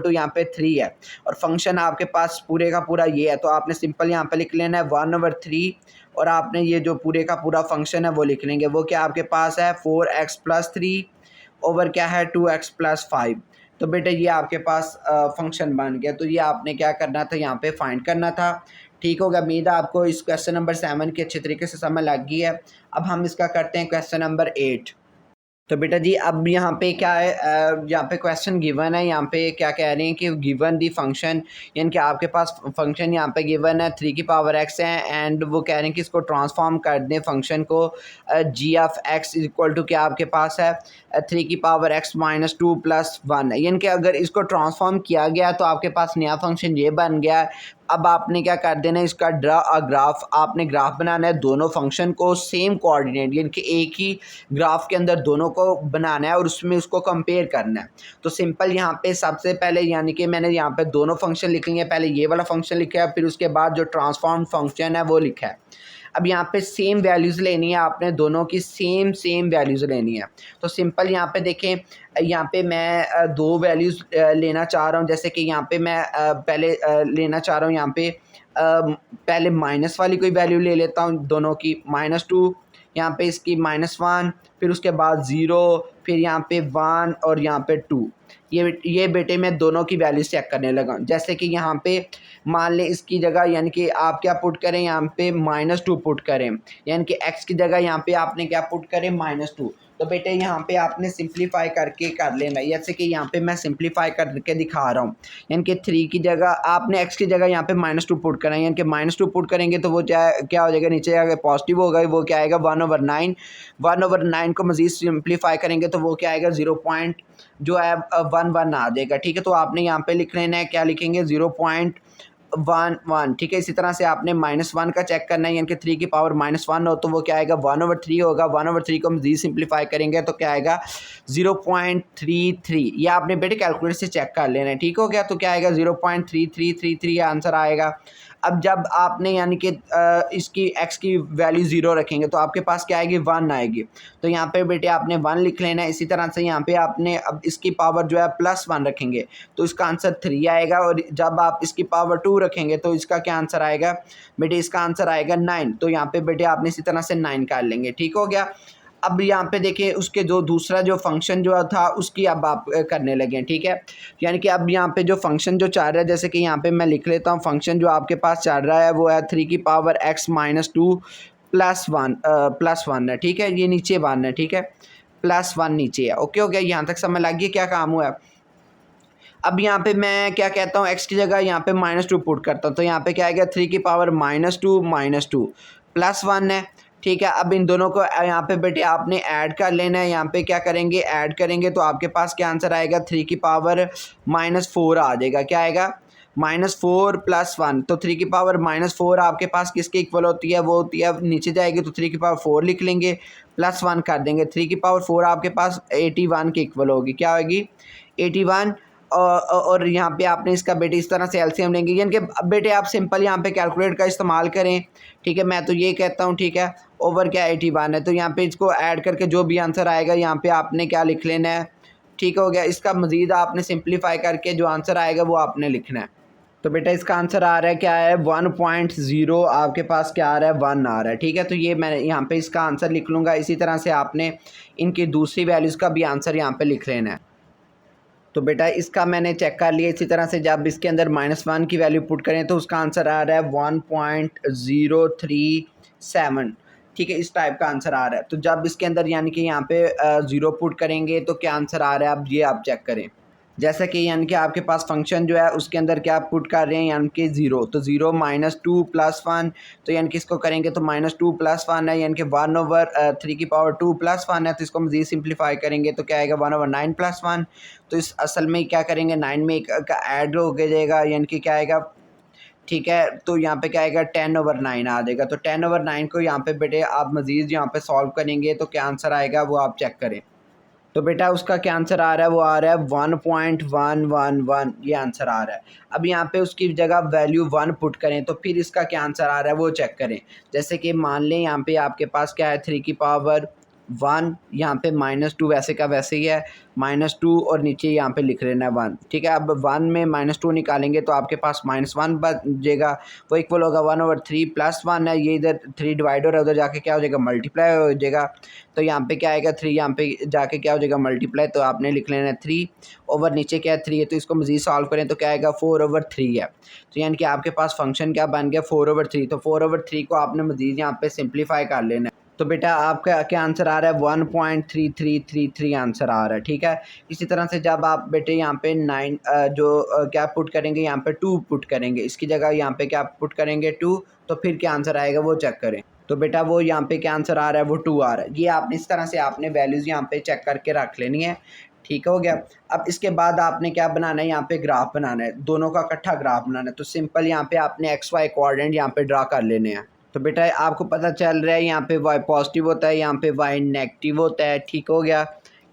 यहाँ पे 3 है और फंक्शन आपके पास पूरे का पूरा ये है। तो आपने सिंपल यहाँ पे लिख लेना है 1/3 और आपने ये जो पूरे का पूरा फंक्शन है वो लिख लेंगे। वो क्या आपके पास है 4x+3 ओवर क्या है 2x+5। तो बेटे ये आपके पास फंक्शन बन गया। तो ये आपने क्या करना था, यहाँ पे फाइंड करना था। ठीक होगा, उम्मीद है आपको इस क्वेश्चन नंबर 7 की अच्छे तरीके से समझ लग गई है। अब हम इसका करते हैं क्वेश्चन नंबर 8। तो बेटा जी अब यहाँ पे क्या है, यहाँ पे क्वेश्चन गिवन है, यहाँ पे क्या कह रहे हैं कि गिवन दी फंक्शन, यानी कि आपके पास फंक्शन यहाँ पे गिवन है 3 की पावर x है एंड वो कह रहे हैं कि इसको ट्रांसफॉर्म कर दें फंक्शन को g of x equal to क्या आपके पास है 3 की पावर x - 2 + 1 है, यानी कि अगर इसको ट्रांसफॉर्म किया गया तो आपके पास नया फंक्शन ये बन गया है। अब आपने क्या कर देना है, इसका ड्रा अ ग्राफ, आपने ग्राफ बनाना है दोनों फंक्शन को सेम कोऑर्डिनेट, यानी कि एक ही ग्राफ के अंदर दोनों को बनाना है और उसमें उसको कंपेयर करना है। तो सिंपल यहाँ पे सबसे पहले यानी कि मैंने यहाँ पे दोनों फंक्शन लिख लिए, पहले ये वाला फंक्शन लिखा है, फिर उसके बाद जो ट्रांसफॉर्म फंक्शन है वो लिखा है। अब यहाँ पे सेम वैल्यूज़ लेनी है आपने, दोनों की सेम वैल्यूज़ लेनी है। तो सिंपल यहाँ पे देखें, यहाँ पे मैं दो वैल्यूज़ लेना चाह रहा हूँ, जैसे कि यहाँ पे मैं पहले लेना चाह रहा हूँ, यहाँ पे पहले माइनस वाली कोई वैल्यू ले लेता हूँ दोनों की, -2, यहाँ पे इसकी -1, फिर उसके बाद 0, फिर यहाँ पे 1 और यहाँ पे 2। ये बेटे मैं दोनों की वैल्यूज चेक करने लगा। जैसे कि यहाँ पे मान लें इसकी जगह यानी कि आप क्या पुट करें, यहाँ पे -2 पुट करें, यानी कि x की जगह यहाँ पे आपने क्या पुट करें -2। तो बेटे यहाँ पे आपने सिंप्लीफाई करके कर लेना, जैसे कि यहाँ पे मैं सिंप्लीफाई करके दिखा रहा हूँ, यानी कि 3 की जगह आपने x की जगह यहाँ पे -2 पुट करें, यानी कि -2 पुट करेंगे तो वो क्या हो जाएगा, नीचे जाकर पॉजिटिव होगा, वो क्या आएगा 1/9। 1/9 को मज़ीद सिंप्लीफाई करेंगे तो वो क्या आएगा 0. जो है 1 आ जाएगा। ठीक है, तो आपने यहाँ पे लिख लेना है, क्या लिखेंगे 0.11। ठीक है, इसी तरह से आपने -1 का चेक करना है, यानी कि 3 की पावर -1 हो तो वो क्या आएगा 1/3 होगा। 1/3 को मज़ीद सिंप्लीफाई करेंगे तो क्या आएगा 0.33। ये आपने बेटे कैलकुलेटर से चेक कर लेना है। ठीक हो गया, तो क्या आएगा 0.3333 आंसर आएगा। अब जब आपने यानी कि इसकी x की वैल्यू 0 रखेंगे तो आपके पास क्या आएगी 1 आएगी। तो यहाँ पे बेटे आपने 1 लिख लेना है। इसी तरह से यहाँ पे आपने अब इसकी पावर जो है +1 रखेंगे तो इसका आंसर 3 आएगा, और जब आप इसकी पावर 2 रखेंगे तो इसका क्या आंसर आएगा बेटे, इसका आंसर आएगा 9। तो यहाँ पे बेटे आपने इसी तरह से 9 कर लेंगे। ठीक हो गया। अब यहाँ पे देखिए उसके जो दूसरा जो फंक्शन जो था उसकी अब आप करने लगे। ठीक है, यानी कि अब यहाँ पे जो फंक्शन जो चल रहा है, जैसे कि यहाँ पे मैं लिख लेता हूँ, फंक्शन जो आपके पास चल रहा है वो है 3 की पावर x - 2 + 1 है। ठीक है, ये नीचे 1 है। ठीक है, +1 नीचे है। ओके हो गया, यहाँ तक समझ लग गई क्या काम हुआ है। अब यहाँ पे मैं क्या कहता हूँ, x की जगह यहाँ पे -2 पुट करता हूँ, तो यहाँ पे क्या आएगा 3 की पावर -2 +1 है। ठीक है, अब इन दोनों को यहाँ पे बेटे आपने ऐड कर लेना है। यहाँ पे क्या करेंगे, ऐड करेंगे तो आपके पास क्या आंसर आएगा 3 की पावर -4 आ जाएगा। क्या आएगा -4 + 1। तो 3 की पावर -4 आपके पास किसके इक्वल होती है, वो होती है नीचे जाएगी तो 3 की पावर 4 लिख लेंगे, +1 कर देंगे। 3 की पावर 4 आपके पास 81 के इक्वल होगी। क्या होगी 81। और यहाँ पे आपने इसका बेटे इस तरह से एलसीएम लेंगे, यानी कि बेटे आप सिंपल यहाँ पे कैलकुलेटर का इस्तेमाल करें। ठीक है, मैं तो ये कहता हूँ। ठीक है, ओवर क्या 81 है, तो यहाँ पे इसको ऐड करके जो भी आंसर आएगा यहाँ पे आपने क्या लिख लेना है। ठीक हो गया, इसका मज़ीद आपने सिंप्लीफाई करके जो आंसर आएगा वो आपने लिखना है। तो बेटा इसका आंसर आ रहा है क्या है 1.0, आपके पास क्या आ रहा है 1 आ रहा है। ठीक है, तो ये मैं यहाँ पे इसका आंसर लिख लूँगा। इसी तरह से आपने इनकी दूसरी वैल्यूज़ का भी आंसर यहाँ पे लिख लेना है। तो बेटा इसका मैंने चेक कर लिया। इसी तरह से जब इसके अंदर -1 की वैल्यू पुट करें तो उसका आंसर आ रहा है 1.037। ठीक है, इस टाइप का आंसर आ रहा है। तो जब इसके अंदर यानी कि यहाँ पे 0 पुट करेंगे तो क्या आंसर आ रहा है, अब ये आप चेक करें। जैसा कि यानी कि आपके पास फंक्शन जो है उसके अंदर क्या पुट कर रहे हैं, यानी कि 0, तो 0 -2 + 1, तो यानी कि इसको करेंगे तो -2 + 1 है, यानी कि 1/3 की पावर 2 + 1 है, तो इसको मज़ीद सिंप्लीफाई करेंगे तो क्या आएगा 1/9 + 1। तो इस असल में क्या करेंगे, 9 में एक का ऐड हो जाएगा, यानी कि क्या आएगा, ठीक है, तो यहाँ पे क्या आएगा 10/9 आ जाएगा। तो 10/9 को यहाँ पे बेटे आप मज़ीद यहाँ पे सॉल्व करेंगे तो क्या आंसर आएगा वो आप चेक करें। तो बेटा उसका क्या आंसर आ रहा है, वो आ रहा है 1.111, ये आंसर आ रहा है। अब यहाँ पे उसकी जगह वैल्यू 1 पुट करें तो फिर इसका क्या आंसर आ रहा है वो चेक करें। जैसे कि मान लें यहाँ पे आपके पास क्या है 3 की पावर 1, यहाँ पे -2 वैसे का वैसे ही है, -2 और नीचे यहाँ पे लिख लेना है 1, ठीक है। अब 1 में -2 निकालेंगे तो आपके पास -1 बचेगा, वो इक्वल होगा 1/3 + 1 है, ये इधर 3 डिवाइड हो रहा है, उधर जाके क्या हो जाएगा मल्टीप्लाई हो जाएगा। तो यहाँ पे क्या आएगा 3, यहाँ पे जाके क्या हो जाएगा मल्टीप्लाई, तो आपने लिख लेना है 3 ओवर नीचे क्या है 3 है, तो इसको मज़ीद सॉल्व करें तो क्या आएगा 4/3 है। तो यानी कि आपके पास फंक्शन क्या बन गया 4/3, तो 4/3 को आपने मज़ीद यहाँ पे सिंप्लीफाई कर लेना है। तो बेटा आपका क्या आंसर आ रहा है 1.3333 आंसर आ रहा है, ठीक है। इसी तरह से जब आप बेटे यहाँ पे 9 क्या पुट करेंगे, यहाँ पे 2 पुट करेंगे, इसकी जगह यहाँ पे क्या पुट करेंगे 2, तो फिर क्या आंसर आएगा वो चेक करें। तो बेटा वो यहाँ पे क्या आंसर आ रहा है वो 2 आ रहा है। ये आपने इस तरह से आपने वैल्यूज़ यहाँ पे चेक करके रख लेनी है, ठीक हो गया। अब इसके बाद आपने क्या बनाना है, यहाँ पे ग्राफ बनाना है, दोनों का इकट्ठा ग्राफ बनाना है। तो सिंपल यहाँ पे आपने XY कोऑर्डिनेट यहाँ पे ड्रा कर लेने हैं। तो बेटा आपको पता चल रहा है यहाँ पे y पॉजिटिव होता है, यहाँ पे y नेगेटिव होता है, ठीक हो गया।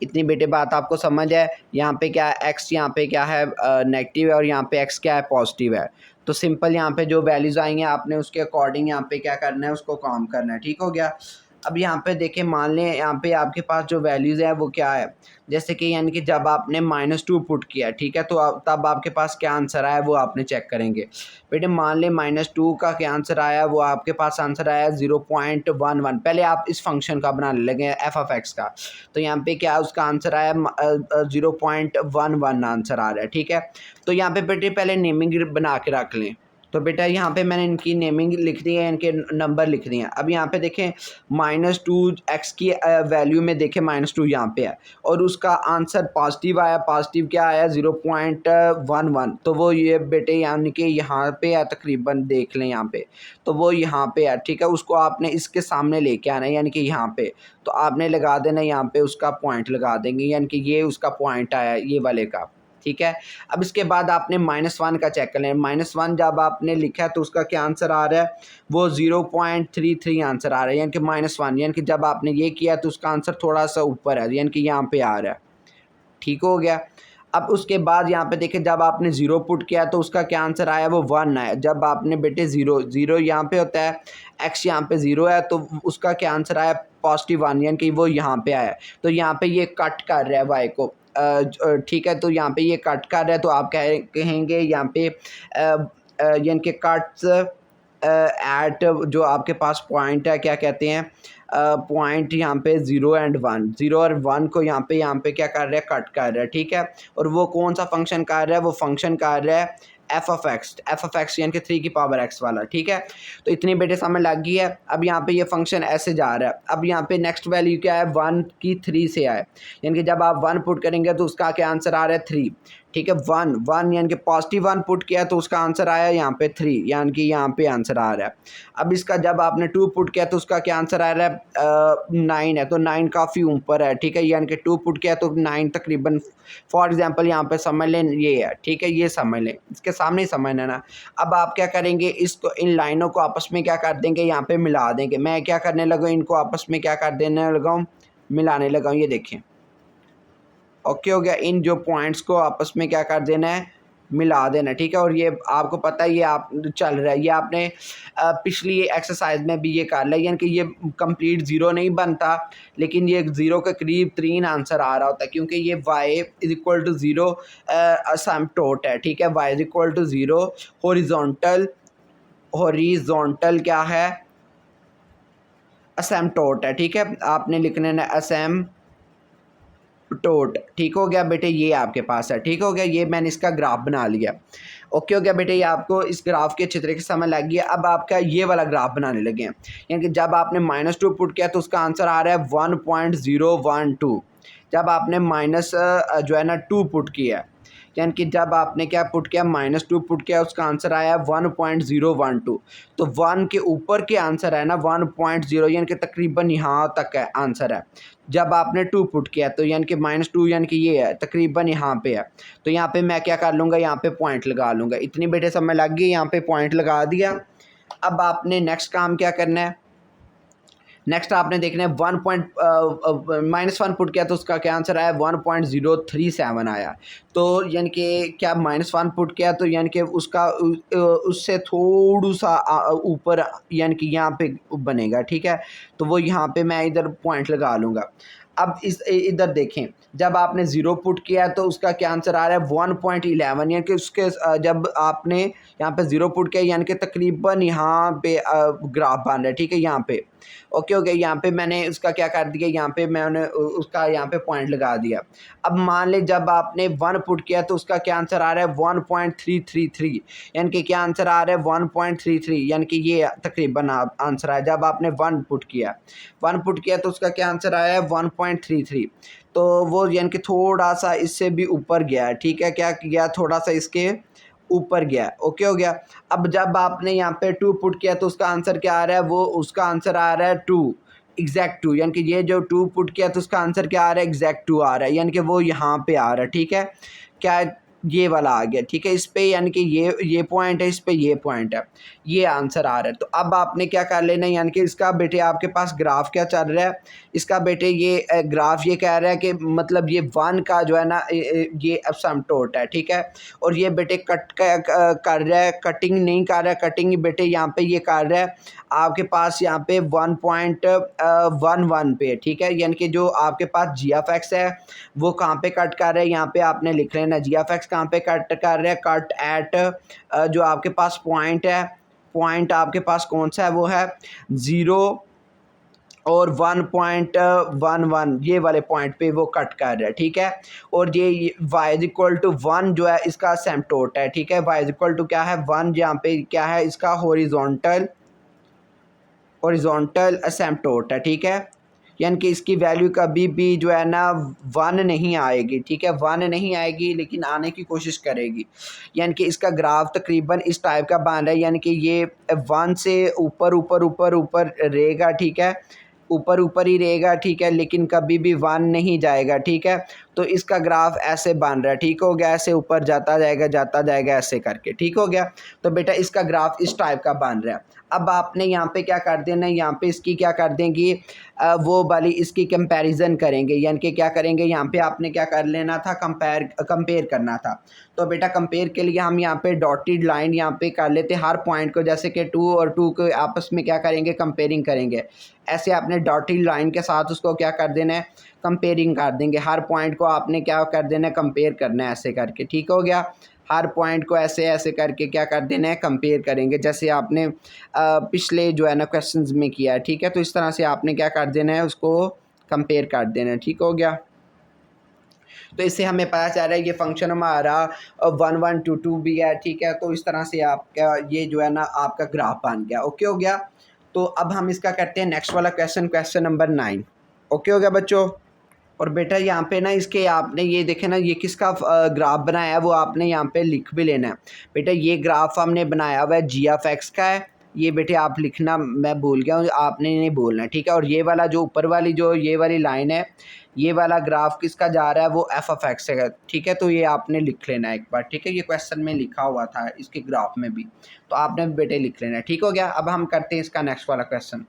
इतनी बेटे बात आपको समझ है। यहाँ पे क्या है x, यहाँ पे क्या है नेगेटिव है, और यहाँ पे x क्या है पॉजिटिव है। तो सिंपल यहाँ पे जो वैल्यूज़ आएंगे आपने उसके अकॉर्डिंग यहाँ पे क्या करना है उसको काम करना है, ठीक हो गया। अब यहाँ पे देखें, मान लें यहाँ पे आपके पास जो वैल्यूज़ है वो क्या है, जैसे कि यानी कि जब आपने -2 पुट किया, ठीक है, तो तब आपके पास क्या आंसर आया वो आपने चेक करेंगे। बेटे मान लें -2 का क्या आंसर आया, वो आपके पास आंसर आया 0.11। पहले आप इस फंक्शन का बनाने लगे f(x) का, तो यहाँ पे क्या उसका आंसर आया 0.11 आंसर आ रहा है, ठीक है। तो यहाँ पे बेटे पहले नेमिंग बना के रख लें। तो बेटा यहाँ पे मैंने इनकी नेमिंग लिख दी है, इनके नंबर लिख दिए हैं। अब यहाँ पे देखें -2x की वैल्यू में देखें -2 यहाँ पे है, और उसका आंसर पॉजिटिव आया। पॉजिटिव क्या आया 0.11, तो वो ये बेटे यानी कि यहाँ पे है तकरीबन, देख लें यहाँ पे, तो वो यहाँ पे है, ठीक है। उसको आपने इसके सामने लेके आना है, यानी कि यहाँ पे, तो आपने लगा देना यहाँ पे उसका पॉइंट लगा देंगे, यानी कि ये उसका पॉइंट आया ये वाले का, ठीक है। अब इसके बाद आपने -1 का चेक कर लें। -1 जब आपने लिखा है तो उसका क्या आंसर आ रहा है, वो 0.33 आंसर आ रहा है, यानी कि -1, यानी कि जब आपने ये किया तो उसका आंसर थोड़ा सा ऊपर है, यानी कि यहाँ पे आ रहा है, ठीक हो गया। अब उसके बाद यहाँ पे देखिए जब आपने 0 पुट किया तो उसका क्या आंसर आया, वो 1 आया। जब आपने बेटे 0 यहाँ पे होता है, x यहाँ पे 0 है, तो उसका क्या आंसर आया +1, यानी कि वो यहाँ पे आया। तो यहाँ पे ये कट कर रहा है y को, ठीक है, तो यहाँ पे ये कट कर रहा है, तो आप कहेंगे यहाँ पे यानी कि कट्स एट जो आपके पास पॉइंट है, क्या कहते हैं पॉइंट यहाँ पे 0 और 1, 0 और 1 को यहाँ पे क्या कर रहा है कट कर रहा है, ठीक है। और वो कौन सा फंक्शन कर रहा है, वो फंक्शन कर रहा है f(x) यानी कि 3 की पावर x वाला, ठीक है। तो इतनी बेटे समझ लग गई है। अब यहाँ पे ये फंक्शन ऐसे जा रहा है। अब यहाँ पे नेक्स्ट वैल्यू क्या है 1 की 3 से आए, यानी कि जब आप 1 पुट करेंगे तो उसका क्या आंसर आ रहा है 3, ठीक है। 1 यानी कि +1 पुट किया तो उसका आंसर आया यहाँ पे 3, यानी कि यहाँ पे आंसर आ रहा है। अब इसका जब आपने 2 पुट किया तो उसका क्या आंसर आ रहा है 9 है, तो 9 काफ़ी ऊपर है, ठीक है, यानी कि 2 पुट किया तो 9 तकरीबन, फॉर एग्जांपल यहाँ पे समझ लें ये है, ठीक है, ये समझ लें, इसके सामने ही समझना ना। अब आप क्या करेंगे, इसको इन लाइनों को आपस में क्या कर देंगे, यहाँ पे मिला देंगे। मैं क्या करने लगा, इनको आपस में क्या कर देने लगा हूँ, मिलाने लगा हूँ, ये देखें, ओके हो गया। इन जो पॉइंट्स को आपस में क्या कर देना है, मिला देना, ठीक है। और ये आपको पता है ये आप चल रहा है, ये आपने पिछली एक्सरसाइज में भी ये कर लिया, यानी कि ये कंप्लीट 0 नहीं बनता, लेकिन ये 0 के करीब 3 आंसर आ रहा होता है, क्योंकि ये y = 0 असिम्प्टोट है, ठीक है। y = 0 हॉरिजॉन्टल क्या है, असिम्प्टोट है, ठीक है। आपने लिखने ना टोट, ठीक हो गया बेटे, ये आपके पास है, ठीक हो गया। ये मैंने इसका ग्राफ बना लिया, ओके हो गया बेटे। ये आपको इस ग्राफ के अच्छे तरीके से समझ लग गया। अब आपका ये वाला ग्राफ बनाने लगे हैं, यानी कि जब आपने -2 पुट किया तो उसका आंसर आ रहा है 1.012। जब आपने जो है ना 2 पुट किया यानी कि जब आपने क्या पुट किया -2 पुट किया, उसका आंसर आया 1.012। तो 1 के ऊपर के आंसर है ना 1.0, यानी कि तकरीबन यहाँ तक है आंसर है। जब आपने 2 पुट किया तो यानी कि -2 यानी कि ये है तकरीबन यहाँ पे है। तो यहाँ पे मैं क्या कर लूँगा, यहाँ पे पॉइंट लगा लूँगा। इतनी बेटे समय लग गई, यहाँ पे पॉइंट लगा दिया। अब आपने नेक्स्ट काम क्या करना है, नेक्स्ट आपने देखना है -1 पुट किया तो उसका क्या आंसर आया 1.037 आया। तो यानी कि क्या -1 पुट किया तो यानी कि उसका उससे थोड़ा सा ऊपर यानी कि यहाँ पे बनेगा, ठीक है। तो वो यहाँ पे मैं इधर पॉइंट लगा लूँगा। अब इधर देखें, जब आपने 0 पुट किया तो उसका क्या आंसर आ रहा है 1.11, यानी कि उसके जब आपने यहाँ पे 0 पुट किया यानी कि तकरीबन यहाँ पे ग्राफ बन रहा है, ठीक है। यहाँ पे ओके हो गया। यहाँ पे मैंने उसका क्या कर दिया, यहाँ पे मैंने उसका यहाँ पे पॉइंट लगा दिया। अब मान ले जब आपने 1 पुट किया तो उसका क्या आंसर आ रहा है 1.333, यानी कि क्या आंसर आ रहा है 1.33, यानी कि ये तकरीबन आंसर आया। जब आपने 1 पुट किया तो उसका क्या आंसर आया है 1.33। तो वो यानी कि थोड़ा सा इससे भी ऊपर गया है, ठीक है। क्या गया, थोड़ा सा इसके ऊपर गया, ओके हो गया। अब जब आपने यहाँ पे 2 पुट किया तो उसका आंसर क्या आ रहा है, वो उसका आंसर आ रहा है 2, एग्जैक्ट 2, यानी कि ये जो 2 पुट किया तो उसका आंसर क्या आ रहा है, एग्जैक्ट 2 आ रहा है, यानी कि वो यहाँ पे आ रहा है, ठीक है। क्या ये वाला आ गया, ठीक है। इस पे यानी कि ये पॉइंट है, इस पे ये पॉइंट है, ये आंसर आ रहा है। तो अब आपने क्या कर लेना है, यानी कि इसका बेटे आपके पास ग्राफ क्या चल रहा है, इसका बेटे ये ग्राफ ये कह रहा है कि मतलब ये 1 का जो है ना ये एसिम्पटोट है, ठीक है। और ये बेटे कट कर रहा है, कटिंग नहीं कर रहा है, कटिंग बेटे यहाँ पे ये कर रहा है आपके पास यहाँ पे 1.11 पे, ठीक है। यानी कि जो आपके पास जी एफ एक्स है वो कहाँ पे कट कर रहा है, यहाँ पे आपने लिख लेना जी एफ एक्स कहाँ पे कट कर रहा है, कट एट जो आपके पास पॉइंट है, पॉइंट आपके पास कौन सा है, वो है 0 और 1.11, ये वाले पॉइंट पे वो कट कर रहा है, ठीक है। और ये y=1 जो है इसका एसिम्पटोट है, ठीक है। y= क्या है 1, यहाँ पे क्या है इसका हॉरिजॉन्टल एसिम्पटोट है, ठीक है। यानी कि इसकी वैल्यू कभी भी जो है ना 1 नहीं आएगी, ठीक है। 1 नहीं आएगी लेकिन आने की कोशिश करेगी। यानी कि इसका ग्राफ तकरीबन इस टाइप का बन रहा है, यानी कि ये 1 से ऊपर ऊपर ऊपर ऊपर रहेगा, ठीक है। ऊपर ऊपर ही रहेगा, ठीक है, लेकिन कभी भी 1 नहीं जाएगा, ठीक है। तो इसका ग्राफ ऐसे बन रहा है, ठीक हो गया। ऐसे ऊपर जाता जाएगा ऐसे करके, ठीक हो गया। तो बेटा इसका ग्राफ इस टाइप का बन रहा है। अब आपने यहाँ पे क्या कर देना है, यहाँ पे इसकी क्या कर देंगी वो वाली इसकी कंपैरिजन करेंगे, यानी कि क्या करेंगे, यहाँ पे आपने क्या कर लेना था, कंपेयर करना था। तो बेटा कंपेयर के लिए हम यहाँ पे डॉटेड लाइन यहाँ पे कर लेते हैं हर पॉइंट को, जैसे कि 2 और 2 को आपस में क्या करेंगे, कंपेयरिंग करेंगे। ऐसे आपने डॉटेड लाइन के साथ उसको क्या कर देना है, कंपेयरिंग कर देंगे। हर पॉइंट को आपने क्या कर देना है, कंपेयर करना है ऐसे करके, ठीक हो गया। हर पॉइंट को ऐसे ऐसे करके क्या कर देना है, कंपेयर करेंगे, जैसे आपने पिछले जो है ना क्वेश्चंस में किया है, ठीक है। तो इस तरह से आपने क्या कर देना है, उसको कंपेयर कर देना है, ठीक हो गया। तो इससे हमें पता चल रहा है ये फंक्शन हमारा 1122 भी है, ठीक है। तो इस तरह से आपका ये जो है ना आपका ग्राफ बन गया, ओके हो गया। तो अब हम इसका करते हैं नेक्स्ट वाला क्वेश्चन नंबर 9, ओके हो गया बच्चों। और बेटा यहाँ पे ना इसके आपने ये देखे ना ये किसका ग्राफ बनाया है, वो आपने यहाँ पे लिख भी लेना है। बेटा ये ग्राफ हमने बनाया हुआ है जी एफ एक्स का है, ये बेटे आप लिखना, मैं भूल गया हूँ, आपने नहीं बोलना है, ठीक है। और ये वाला जो ऊपर वाली जो ये वाली लाइन है, ये वाला ग्राफ किसका जा रहा है, वो एफ एफ एक्स है, ठीक है। तो ये आपने लिख लेना है एक बार, ठीक है। ये क्वेश्चन में लिखा हुआ था इसके ग्राफ में भी, तो आपने बेटे लिख लेना है, ठीक हो गया। अब हम करते हैं इसका नेक्स्ट वाला क्वेश्चन।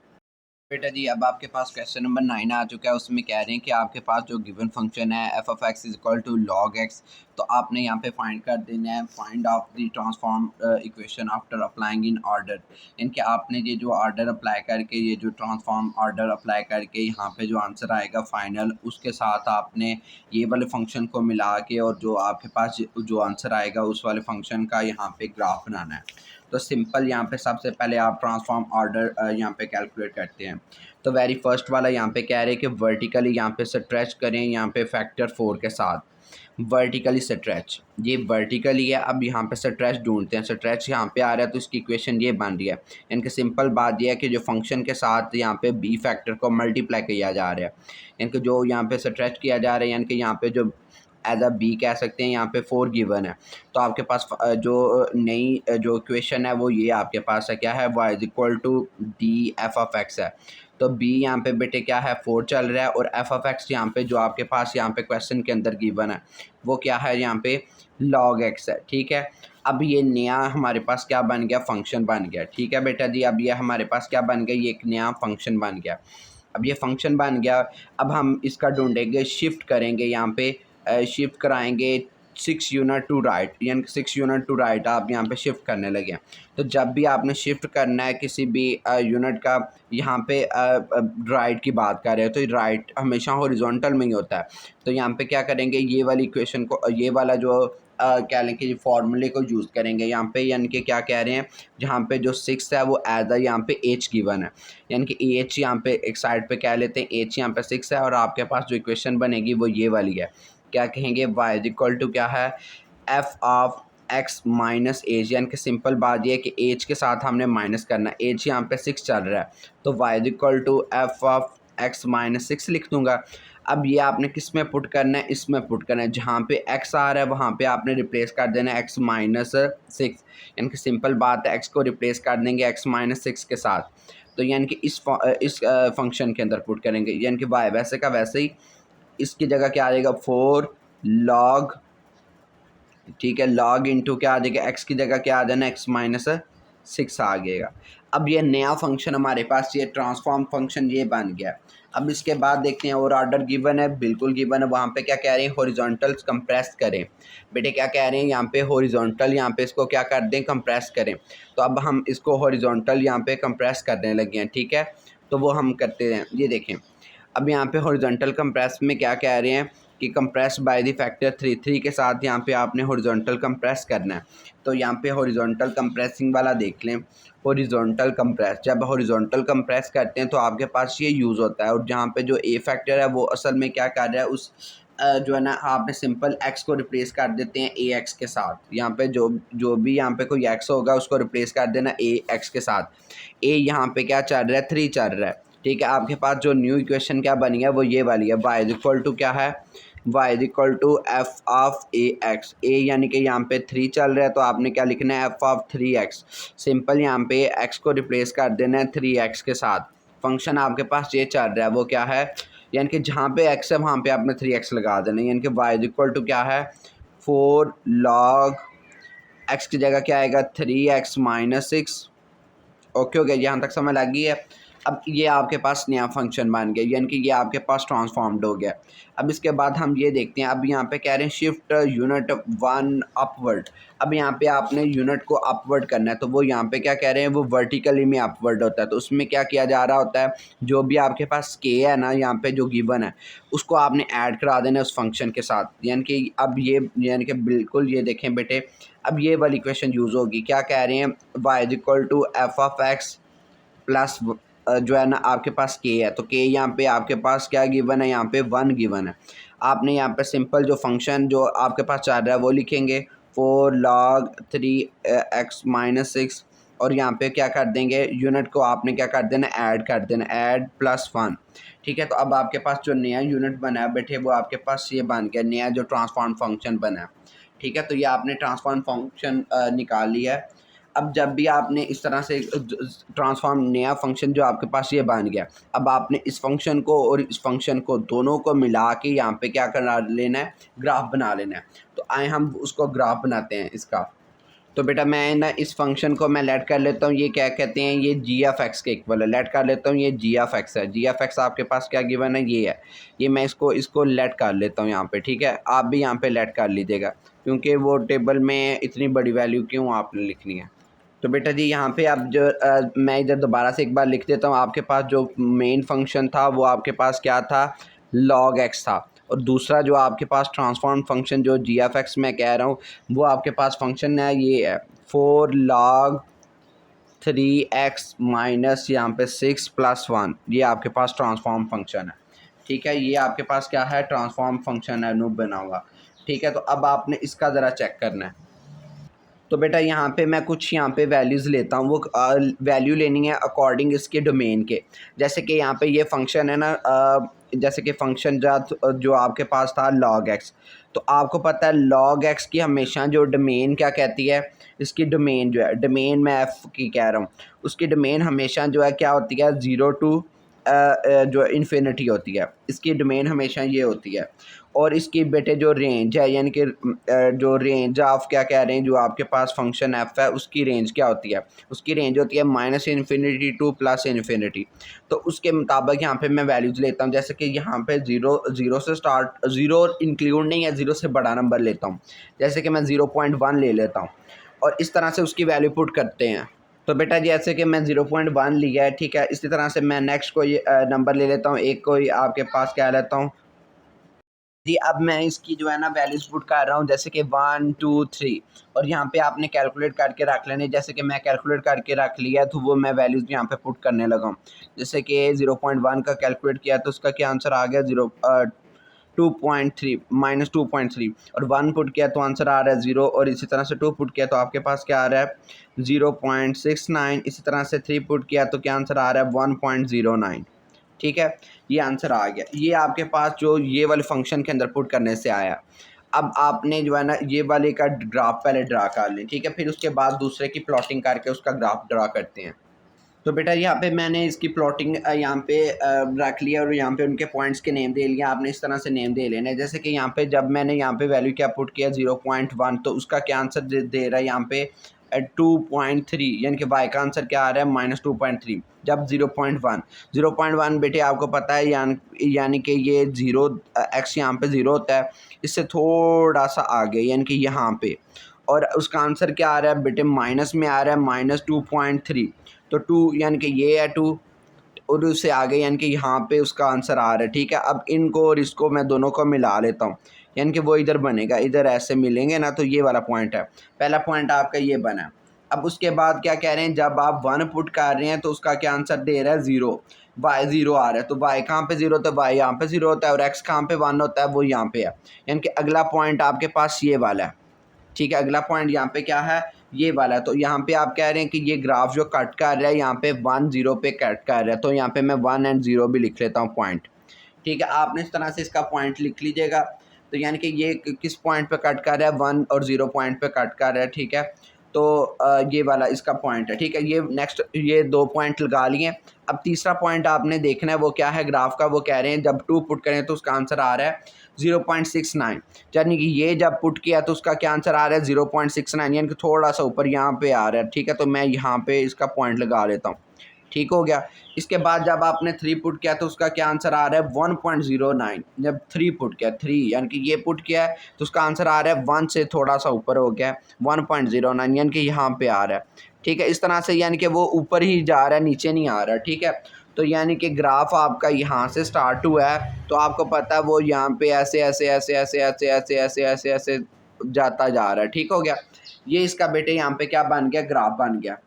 बेटा जी अब आपके पास क्वेश्चन नंबर 9 आ चुका है। उसमें कह रहे हैं कि आपके पास जो गिवन फंक्शन है F of X is equal to log X, तो आपने यहाँ पे फाइंड कर देना है, find of the transform equation after applying in order. यानी कि आपने ये जो ऑर्डर अप्लाई करके, ये जो ट्रांसफॉर्म ऑर्डर अप्लाई करके यहाँ पे जो आंसर आएगा फाइनल, उसके साथ आपने ये वाले फंक्शन को मिला के और जो आपके पास जो आंसर आएगा उस वाले फंक्शन का यहाँ पे ग्राफ बनाना है। तो सिंपल यहाँ पे सबसे पहले आप ट्रांसफॉर्म ऑर्डर यहाँ पे कैलकुलेट करते हैं। तो वेरी फर्स्ट वाला यहाँ पे कह रहे हैं कि वर्टिकली यहाँ पे स्ट्रेच करें, यहाँ पे फैक्टर 4 के साथ वर्टिकली स्ट्रेच, ये वर्टिकली है। अब यहाँ पे स्ट्रेच ढूंढते हैं, स्ट्रेच यहाँ पे आ रहा है तो इसकी इक्वेशन ये बन रही है। यानी कि सिंपल बात यह है कि जो फंक्शन के साथ यहाँ पे बी फैक्टर को मल्टीप्लाई किया जा रहा है, यानी कि जो यहाँ पे स्ट्रेच किया जा रहा है, यानी कि यहाँ पे जो एज अ बी कह सकते हैं। यहाँ पे 4 गिवन है, तो आपके पास जो नई जो इक्वेशन है वो ये आपके पास है, क्या है, y is equal to D F of X है। तो b यहाँ पे बेटे क्या है, 4 चल रहा है, और एफ ऑफ एक्स यहाँ पे जो आपके पास यहाँ पे क्वेश्चन के अंदर गिवन है वो क्या है, यहाँ पे log x है। ठीक है, अब ये नया हमारे पास क्या बन गया, फंक्शन बन गया। ठीक है बेटा जी, अब ये हमारे पास क्या बन गया, ये एक नया फंक्शन बन गया। अब ये फंक्शन बन गया, अब हम इसका ढूंढेंगे, शिफ्ट करेंगे, यहाँ पे शिफ्ट कराएंगे 6 यूनिट टू राइट, यानी 6 यूनिट टू राइट आप यहाँ पे शिफ्ट करने लगे हैं। तो जब भी आपने शिफ्ट करना है किसी भी यूनिट का, यहाँ पे राइट की बात कर रहे हो तो राइट हमेशा हॉरिजॉन्टल में ही होता है। तो यहाँ पे क्या करेंगे, ये वाली इक्वेशन को, ये वाला जो क्या लें कि फॉर्मूले को यूज़ करेंगे यहाँ पे, यानी कि क्या कह रहे हैं, जहाँ पे जो 6 है वो एज अ यहाँ पे एच गिवन है, यानी कि एच यहाँ पे एक साइड पे कह लेते हैं, एच यहाँ पे 6 है, और आपके पास जो इक्वेशन बनेगी वो ये वाली है। क्या कहेंगे, वाई इज इक्वल टू क्या है, F of X minus H, यानी कि सिंपल बात यह है कि एज के साथ हमने माइनस करना है, एज यहाँ पे 6 चल रहा है, तो Y is equal to F of X minus 6 लिख दूंगा। अब ये आपने किस में पुट करना है, इसमें पुट करना है, जहाँ पे x आ रहा है वहाँ पे आपने रिप्लेस कर देना है x माइनस 6, यानी कि सिंपल बात है, x को रिप्लेस कर देंगे x माइनस 6 के साथ। तो यानी कि इस फंक्शन के अंदर पुट करेंगे, यानी कि y वैसे का वैसे ही, इसकी जगह क्या आ जाएगा, 4 log, ठीक है, log इंटू क्या आ जाएगा, x की जगह क्या आ जाना, x माइनस 6 आ गएगा। अब ये नया फंक्शन हमारे पास, ये ट्रांसफॉर्म फंक्शन ये बन गया। अब इसके बाद देखते हैं, और ऑर्डर गिवन है, बिल्कुल गिवन है, वहाँ पे क्या कह रहे हैं, हॉरिजॉन्टल्स कंप्रेस करें। बेटे क्या कह रहे हैं, यहाँ पे हॉरिजॉन्टल, यहाँ पे इसको क्या कर दें, कंप्रेस करें। तो अब हम इसको हॉरिजॉन्टल यहाँ पे कंप्रेस करने लगे हैं। ठीक है, तो वो हम करते हैं, ये देखें। अब यहाँ पे हॉरिजॉन्टल कंप्रेस में क्या कह रहे हैं कि कंप्रेस बाय द फैक्टर 3 के साथ यहाँ पे आपने हॉरिजॉन्टल कंप्रेस करना है। तो यहाँ पे हॉरिजॉन्टल कंप्रेसिंग वाला देख लें, हॉरिजॉन्टल कंप्रेस, जब हॉरिजॉन्टल कंप्रेस करते हैं तो आपके पास ये यूज़ होता है, और जहाँ पे जो ए फैक्टर है वो असल में क्या कर रहा है, उस जो है ना, आपने सिंपल एक्स को रिप्लेस कर देते हैं ए एक्स के साथ। यहाँ पे जो भी यहाँ पे कोई एक्स होगा उसको रिप्लेस कर देना ए एक्स के साथ। ए यहाँ पे क्या चल रहा है, 3 चल रहा है। ठीक है, आपके पास जो न्यू इक्वेशन क्या बनी है वो ये वाली है, y इज इक्वल टू क्या है, y is equal to F of A x, a यानी कि यहाँ पे 3 चल रहा है, तो आपने क्या लिखना है, एफ ऑफ 3x। सिंपल यहाँ पे x को रिप्लेस कर देना है 3x के साथ। फंक्शन आपके पास ये चल रहा है वो क्या है, यानी कि जहाँ पे x है वहाँ पे आपने 3x लगा देना है, यानी कि y इज इक्वल टू क्या है, 4 log x की जगह क्या आएगा, 3x माइनस 6। ओके हो गया, यहाँ तक समझ लग गई है। अब ये आपके पास नया फंक्शन बन गया, यानी कि ये आपके पास ट्रांसफॉर्म्ड हो गया। अब इसके बाद हम ये देखते हैं, अब यहाँ पे कह रहे हैं शिफ्ट यूनिट 1 अपवर्ड। अब यहाँ पे आपने यूनिट को अपवर्ड करना है, तो वो यहाँ पे क्या कह रहे हैं, वो वर्टिकली में अपवर्ड होता है। तो उसमें क्या किया जा रहा होता है, जो भी आपके पास के है ना यहाँ पे जो गिवन है, उसको आपने ऐड करा देना उस फंक्शन के साथ। यानी कि अब ये, यानी कि बिल्कुल ये देखें बेटे, अब ये वाली इक्वेशन यूज़ होगी। क्या कह रहे हैं, y is equal to F of X plus जो है ना आपके पास के है, तो के यहाँ पे आपके पास क्या गिवन है, यहाँ पे 1 गिवन है। आपने यहाँ पे सिंपल जो फंक्शन जो आपके पास चल रहा है वो लिखेंगे, 4 log 3x माइनस 6, और यहाँ पे क्या कर देंगे, यूनिट को आपने क्या कर देना, ऐड कर देना, ऐड प्लस 1। ठीक है, तो अब आपके पास जो नया यूनिट बना है बेटे, वो आपके पास ये बन गया, नया जो ट्रांसफॉर्म फंक्शन बना है। ठीक है, तो ये आपने ट्रांसफॉर्म फंक्शन निकाल लिया है। अब जब भी आपने इस तरह से ट्रांसफॉर्म, नया फंक्शन जो आपके पास ये बन गया, अब आपने इस फंक्शन को और इस फंक्शन को दोनों को मिला के यहाँ पे क्या करना लेना है, ग्राफ बना लेना है। तो आए हम उसको ग्राफ बनाते हैं इसका। तो बेटा मैं ना इस फंक्शन को मैं लेट कर लेता हूँ, ये क्या कहते हैं, ये जी एफ एक्स के इक्वल है। लेट कर लेता हूँ, ये जी एफ एक्स है। जी एफ एक्स आपके पास क्या गिवन है, ये है। ये मैं इसको लेट कर लेता हूँ यहाँ पे। ठीक है, आप भी यहाँ पे लेट कर लीजिएगा, क्योंकि वो टेबल में इतनी बड़ी वैल्यू क्यों आपने लिखनी है। तो बेटा जी यहाँ पे अब जो मैं इधर दोबारा से एक बार लिख देता हूँ। आपके पास जो मेन फंक्शन था वो आपके पास क्या था, log x था, और दूसरा जो आपके पास ट्रांसफॉर्म फंक्शन जो जी एफ एक्स मैं कह रहा हूँ, वो आपके पास फंक्शन है, ये है 4 log 3x माइनस यहाँ पे 6 प्लस 1। ये आपके पास ट्रांसफॉर्म फंक्शन है। ठीक है, ये आपके पास क्या है, ट्रांसफॉर्म फंक्शन है, नूब बना हुआ। ठीक है, तो अब आपने इसका ज़रा चेक करना है। तो बेटा यहाँ पे मैं कुछ यहाँ पे वैल्यूज़ लेता हूँ, वो वैल्यू लेनी है अकॉर्डिंग इसके डोमेन के। जैसे कि यहाँ पे ये फंक्शन है ना, जैसे कि फंक्शन जो आपके पास था log x, तो आपको पता है log x की हमेशा जो डोमेन क्या कहती है, इसकी डोमेन जो है, डोमेन मैं f की कह रहा हूँ, उसकी डोमेन हमेशा जो है क्या होती है, 0 टू जो इन्फिनिटी होती है, इसकी डोमेन हमेशा ये होती है। और इसकी बेटे जो रेंज है, यानी कि जो रेंज आप क्या कह रहे हैं, जो आपके पास फंक्शन एफ है उसकी रेंज क्या होती है, उसकी रेंज होती है -इन्फिनिटी टू +इन्फिनिटी। तो उसके मुताबिक यहाँ पे मैं वैल्यूज़ लेता हूँ, जैसे कि यहाँ पे ज़ीरो से स्टार्ट, ज़ीरो इंक्लूड नहीं है, ज़ीरो से बड़ा नंबर लेता हूँ, जैसे कि मैं 0.1 ले लेता हूँ और इस तरह से उसकी वैल्यू पुट करते हैं। तो बेटा जैसे कि मैं 0.1 लिया है, ठीक है, इसी तरह से मैं नेक्स्ट कोई नंबर ले लेता हूँ, एक कोई आपके पास क्या लेता हूँ जी। अब मैं इसकी जो है ना वैल्यूज़ पुट कर रहा हूँ, जैसे कि 1 2 3, और यहाँ पे आपने कैलकुलेट करके रख लेने, जैसे कि मैं कैलकुलेट करके रख लिया तो वो मैं वैल्यूज़ यहाँ पे पुट करने लगा हूँ। जैसे कि 0.1 का कैलकुलेट किया तो उसका क्या आंसर आ गया, 2.3 -2.3, और 1 पुट किया तो आंसर आ रहा है 0, और इसी तरह से 2 पुट किया तो आपके पास क्या आ रहा है 0.69, इसी तरह से 3 पुट किया तो क्या आंसर आ रहा है 1.09। ठीक है, ये आंसर आ गया। ये आपके पास जो ये वाले फंक्शन के अंदर पुट करने से आया। अब आपने जो है ना ये वाले का ग्राफ पहले ड्रा कर लें, ठीक है, फिर उसके बाद दूसरे की प्लॉटिंग करके उसका ग्राफ ड्रा करते हैं। तो बेटा यहाँ पे मैंने इसकी प्लॉटिंग यहाँ पे रख लिया और यहाँ पे उनके पॉइंट्स के नेम दे लिया। आपने इस तरह से नेम दे लेना है, जैसे कि यहाँ पे जब मैंने यहाँ पे वैल्यू क्या पुट किया 0.1, तो उसका क्या आंसर दे रहा है यहाँ पे 2.3, यानी कि वाई का आंसर क्या आ रहा है -2.3। जब 0.1 बेटे आपको पता है यानी कि ये 0 एक्स यहाँ पे 0 होता है, इससे थोड़ा सा आगे यानी कि यहाँ पे, और उसका आंसर क्या आ रहा है बेटे माइनस में आ रहा है -2.3। तो 2 यानी कि ये है 2, और उससे आगे यानी कि यहाँ पे उसका आंसर आ रहा है। ठीक है, अब इनको और इसको मैं दोनों को मिला लेता हूँ, यानी कि वो इधर बनेगा, इधर ऐसे मिलेंगे ना, तो ये वाला पॉइंट है, पहला पॉइंट आपका ये बना। अब उसके बाद क्या कह रहे हैं, जब आप 1 पुट कर रहे हैं तो उसका क्या आंसर दे रहा है 0, वाई 0 आ रहा है, तो वाई कहाँ पे 0 होता है, वाई यहाँ पे 0 होता है, और एक्स कहाँ पे 1 होता है, वो यहाँ पे है, यानी कि अगला पॉइंट आपके पास ये वाला है। ठीक है, अगला पॉइंट यहाँ पे क्या है, ये वाला। तो यहाँ पे आप कह रहे हैं कि ये ग्राफ जो कट कर रहा है यहाँ पे 1 0 पे कट कर रहा है, तो यहाँ पे मैं 1 और 0 भी लिख लेता हूँ पॉइंट। ठीक है, आपने इस तरह से इसका पॉइंट लिख लीजिएगा। तो यानी कि ये किस पॉइंट पे कट कर रहा है, 1 और 0 पॉइंट पे कट कर रहा है। ठीक है, तो ये वाला इसका पॉइंट है। ठीक है, ये नेक्स्ट ये 2 पॉइंट लगा लिए। अब तीसरा पॉइंट आपने देखना है वो क्या है ग्राफ का, वो कह रहे हैं जब 2 पुट करें तो उसका आंसर आ रहा है 0.69, यानी कि ये जब पुट किया तो उसका क्या आंसर आ रहा है 0.69, यानी कि थोड़ा सा ऊपर यहाँ पे आ रहा है। ठीक है, तो मैं यहाँ पे इसका पॉइंट लगा लेता हूँ। ठीक हो गया। इसके बाद जब आपने 3 पुट किया तो उसका क्या आंसर आ रहा है 1.09। जब 3 पुट किया, 3 यानी कि ये पुट किया है तो उसका आंसर आ रहा है 1 से थोड़ा सा ऊपर हो गया है 1.09, यानी कि यहाँ पे आ रहा है। ठीक है, इस तरह से यानी कि वो ऊपर ही जा रहा है, नीचे नहीं आ रहा। ठीक है, तो यानी कि ग्राफ आपका यहाँ से स्टार्ट हुआ है, तो आपको पता है वो यहाँ पे ऐसे ऐसे ऐसे ऐसे ऐसे ऐसे ऐसे ऐसे ऐसे जाता जा रहा है। ठीक हो गया, ये इसका बेटे यहाँ पे क्या बन गया, ग्राफ बन गया।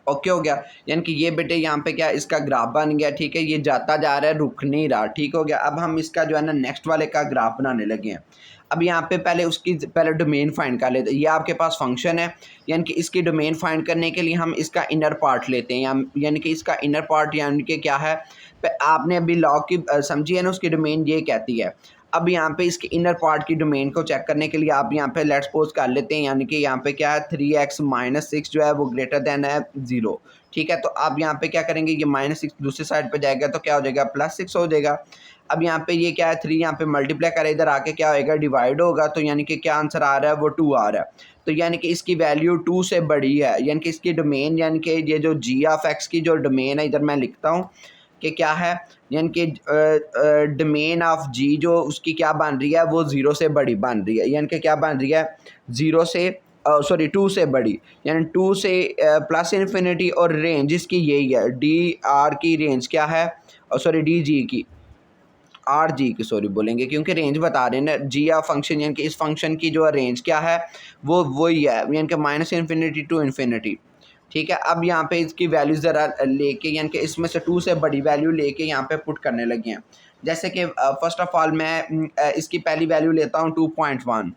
ओके हो गया, यानी कि ये बेटे यहाँ पे क्या इसका ग्राफ बन गया। ठीक है, ये जाता जा रहा है, रुक नहीं रहा। ठीक हो गया, अब हम इसका जो है ना नेक्स्ट वाले का ग्राफ बनाने लगे हैं। अब यहाँ पे पहले उसकी पहले डोमेन फाइंड कर लेते हैं। ये आपके पास फंक्शन है, यानी कि इसकी डोमेन फाइंड करने के लिए हम इसका इनर पार्ट लेते हैं, यानी कि इसका इनर पार्ट यानी कि क्या है, आपने अभी लॉग की समझी है ना, उसकी डोमेन ये कहती है। अब यहाँ पे इसके इनर पार्ट की डोमेन को चेक करने के लिए आप यहाँ पे लेट्स सपोज कर लेते हैं, यानी कि यहाँ पे क्या है 3x - 6 जो है वो ग्रेटर देन है 0। ठीक है, तो आप यहाँ पे क्या करेंगे, ये -6 दूसरी साइड पे जाएगा तो क्या हो जाएगा +6 हो जाएगा। अब यहाँ पे ये क्या है 3 यहाँ पे मल्टीप्लाई करे, इधर आके क्या होएगा डिवाइड होगा, तो यानी कि क्या आंसर आ रहा है वो 2 आ रहा है। तो यानी कि इसकी वैल्यू 2 से बड़ी है, यानी कि इसकी डोमेन यानी कि ये जो g(x) की जो डोमेन है, इधर मैं लिखता हूँ कि क्या है, यानी कि डोमेन ऑफ जी जो उसकी क्या बन रही है, वो 0 से बड़ी बन रही है, यानी कि क्या बन रही है 0 से 2 से बड़ी, यानी 2 से +इन्फिनिटी, और रेंज इसकी यही है, डी आर की रेंज क्या है, डी जी की आर जी की बोलेंगे, क्योंकि रेंज बता रहे हैं ना, जी आ फंक्शन, यानी कि इस फंक्शन की जो रेंज क्या है वो वही है, यानी कि -इन्फिनिटी टू इन्फिनिटी। ठीक है, अब यहाँ पे इसकी वैल्यू ज़रा लेके, यानी कि इसमें से 2 से बड़ी वैल्यू लेके यहाँ पे पुट करने लगे हैं। जैसे कि फर्स्ट ऑफ ऑल मैं इसकी पहली वैल्यू लेता हूँ 2.1,